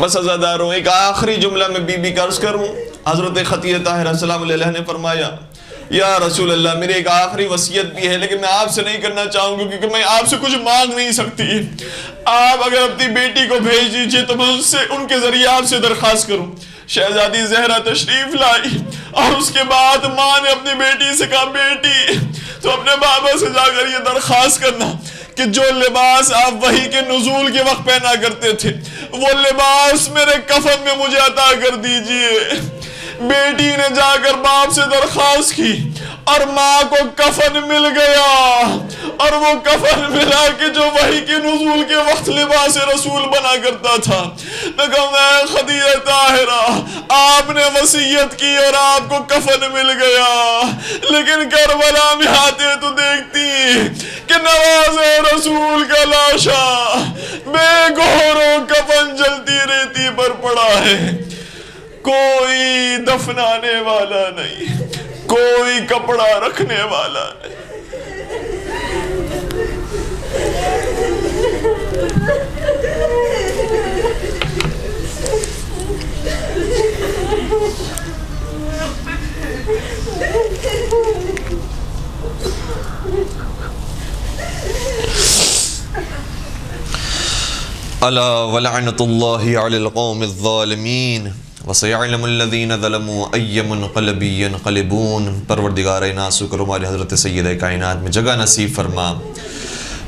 بس عزاداروں، ایک آخری جملہ میں بی بی کا عرض کروں۔ حضرت خدیجہ طاہرہ سلام علیہ نے فرمایا، یا رسول اللہ، میری ایک آخری وصیت بھی ہے، لیکن میں آپ سے نہیں کرنا چاہوں گا کیونکہ میں آپ سے کچھ مانگ نہیں سکتی۔ آپ اگر اپنی بیٹی کو بھیج دیجئے تو میں ان کے ذریعے آپ سے درخواست کروں۔ شہزادی زہرا تشریف لائی، اور اس کے بعد ماں نے اپنی بیٹی سے کہا، بیٹی تو اپنے بابا سے جا کر یہ درخواست کرنا کہ جو لباس آپ وحی کے نزول کے وقت پہنا کرتے تھے، وہ لباس میرے کفن میں مجھے عطا کر دیجئے۔ بیٹی نے جا کر باپ سے درخواست کی، اور ماں کو کفن مل گیا، اور وہ کفن ملا کہ جو وحی کے نزول کے وقت لباس رسول بنا کرتا تھا۔ لیکن میں خدیجہ طاہرہ، آپ نے وصیت کی اور آپ کو کفن مل گیا، لیکن کربلا میں آتے تو دیکھتی کہ نواز رسول کا لاشا بے گہروں کفن جلتی ریتی پر پڑا ہے، کوئی دفنانے والا نہیں، کوئی کپڑا رکھنے والا نہیں۔ الا ولعنت اللہ علی القوم الظالمین وسيعلم الذين ظلموا أي منقلب ينقلبون۔ پروردگار ناسک ہماری حضرت سیدہ کائنات میں جگہ نصیب فرما۔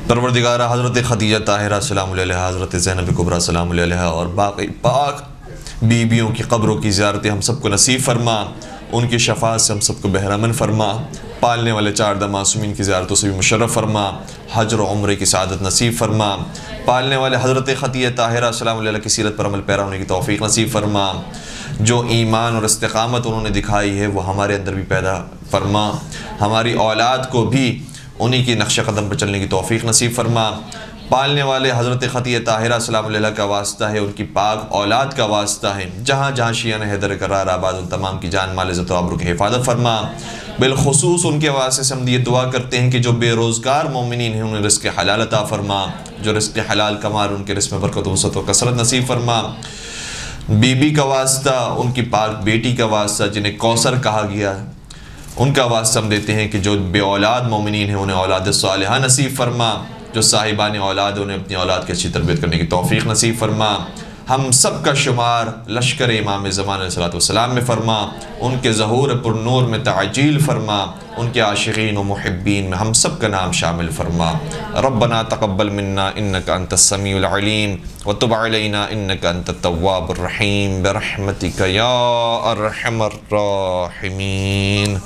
پروردگار حضرت خدیجہ طاہرہ سلام علیہ، حضرت زینب کبریٰ سلام علیہ، اور باقی پاک بیویوں کی قبروں کی زیارتیں ہم سب کو نصیب فرما، ان کی شفاعت سے ہم سب کو بہرامن فرما، پالنے والے 4 معصومین کی زیارتوں سے بھی مشرف فرما، حج و عمرے کی سعادت نصیب فرما، پالنے والے حضرت خدیجہ طاہرہ سلام علیہ کی سیرت پر عمل پیرا ہونے کی توفیق نصیب فرما۔ جو ایمان اور استقامت انہوں نے دکھائی ہے وہ ہمارے اندر بھی پیدا فرما، ہماری اولاد کو بھی انہی کی نقش قدم پر چلنے کی توفیق نصیب فرما۔ پالنے والے حضرت خدیجہ طاہرہ سلام علیہ کا واسطہ ہے، ان کی پاک اولاد کا واسطہ ہے، جہاں جہاں شیعہ حیدر کرار آباد ان تمام کی جان مال عزت و آبرو کی حفاظت فرما۔ بالخصوص ان کے واسطے سے ہم یہ دعا کرتے ہیں کہ جو بے روزگار مومنین ہیں انہیں رزق حلال عطا فرما، جو رزق حلال کما ان کے رزق میں برکت و وسعت و کثرت نصیب فرما۔ بی بی کا واسطہ، ان کی پاک بیٹی کا واسطہ جنہیں کوثر کہا گیا ہے، ان کا واسطہ ہم دیتے ہیں کہ جو بے اولاد مومنین ہیں انہیں اولاد صالحہ نصیب فرما، جو صاحبان اولاد انہیں اپنی اولاد کی اچھی تربیت کرنے کی توفیق نصیب فرما۔ ہم سب کا شمار لشکر امام زمان علیہ السلام میں فرما، ان کے ظہور پر نور میں تعجیل فرما، ان کے عاشقین و محبین میں ہم سب کا نام شامل فرما۔ ربنا تقبل منا انک انت السمیع العلیم وتب علینا انک انت التواب الرحیم برحمتک یا ارحم الراحمین۔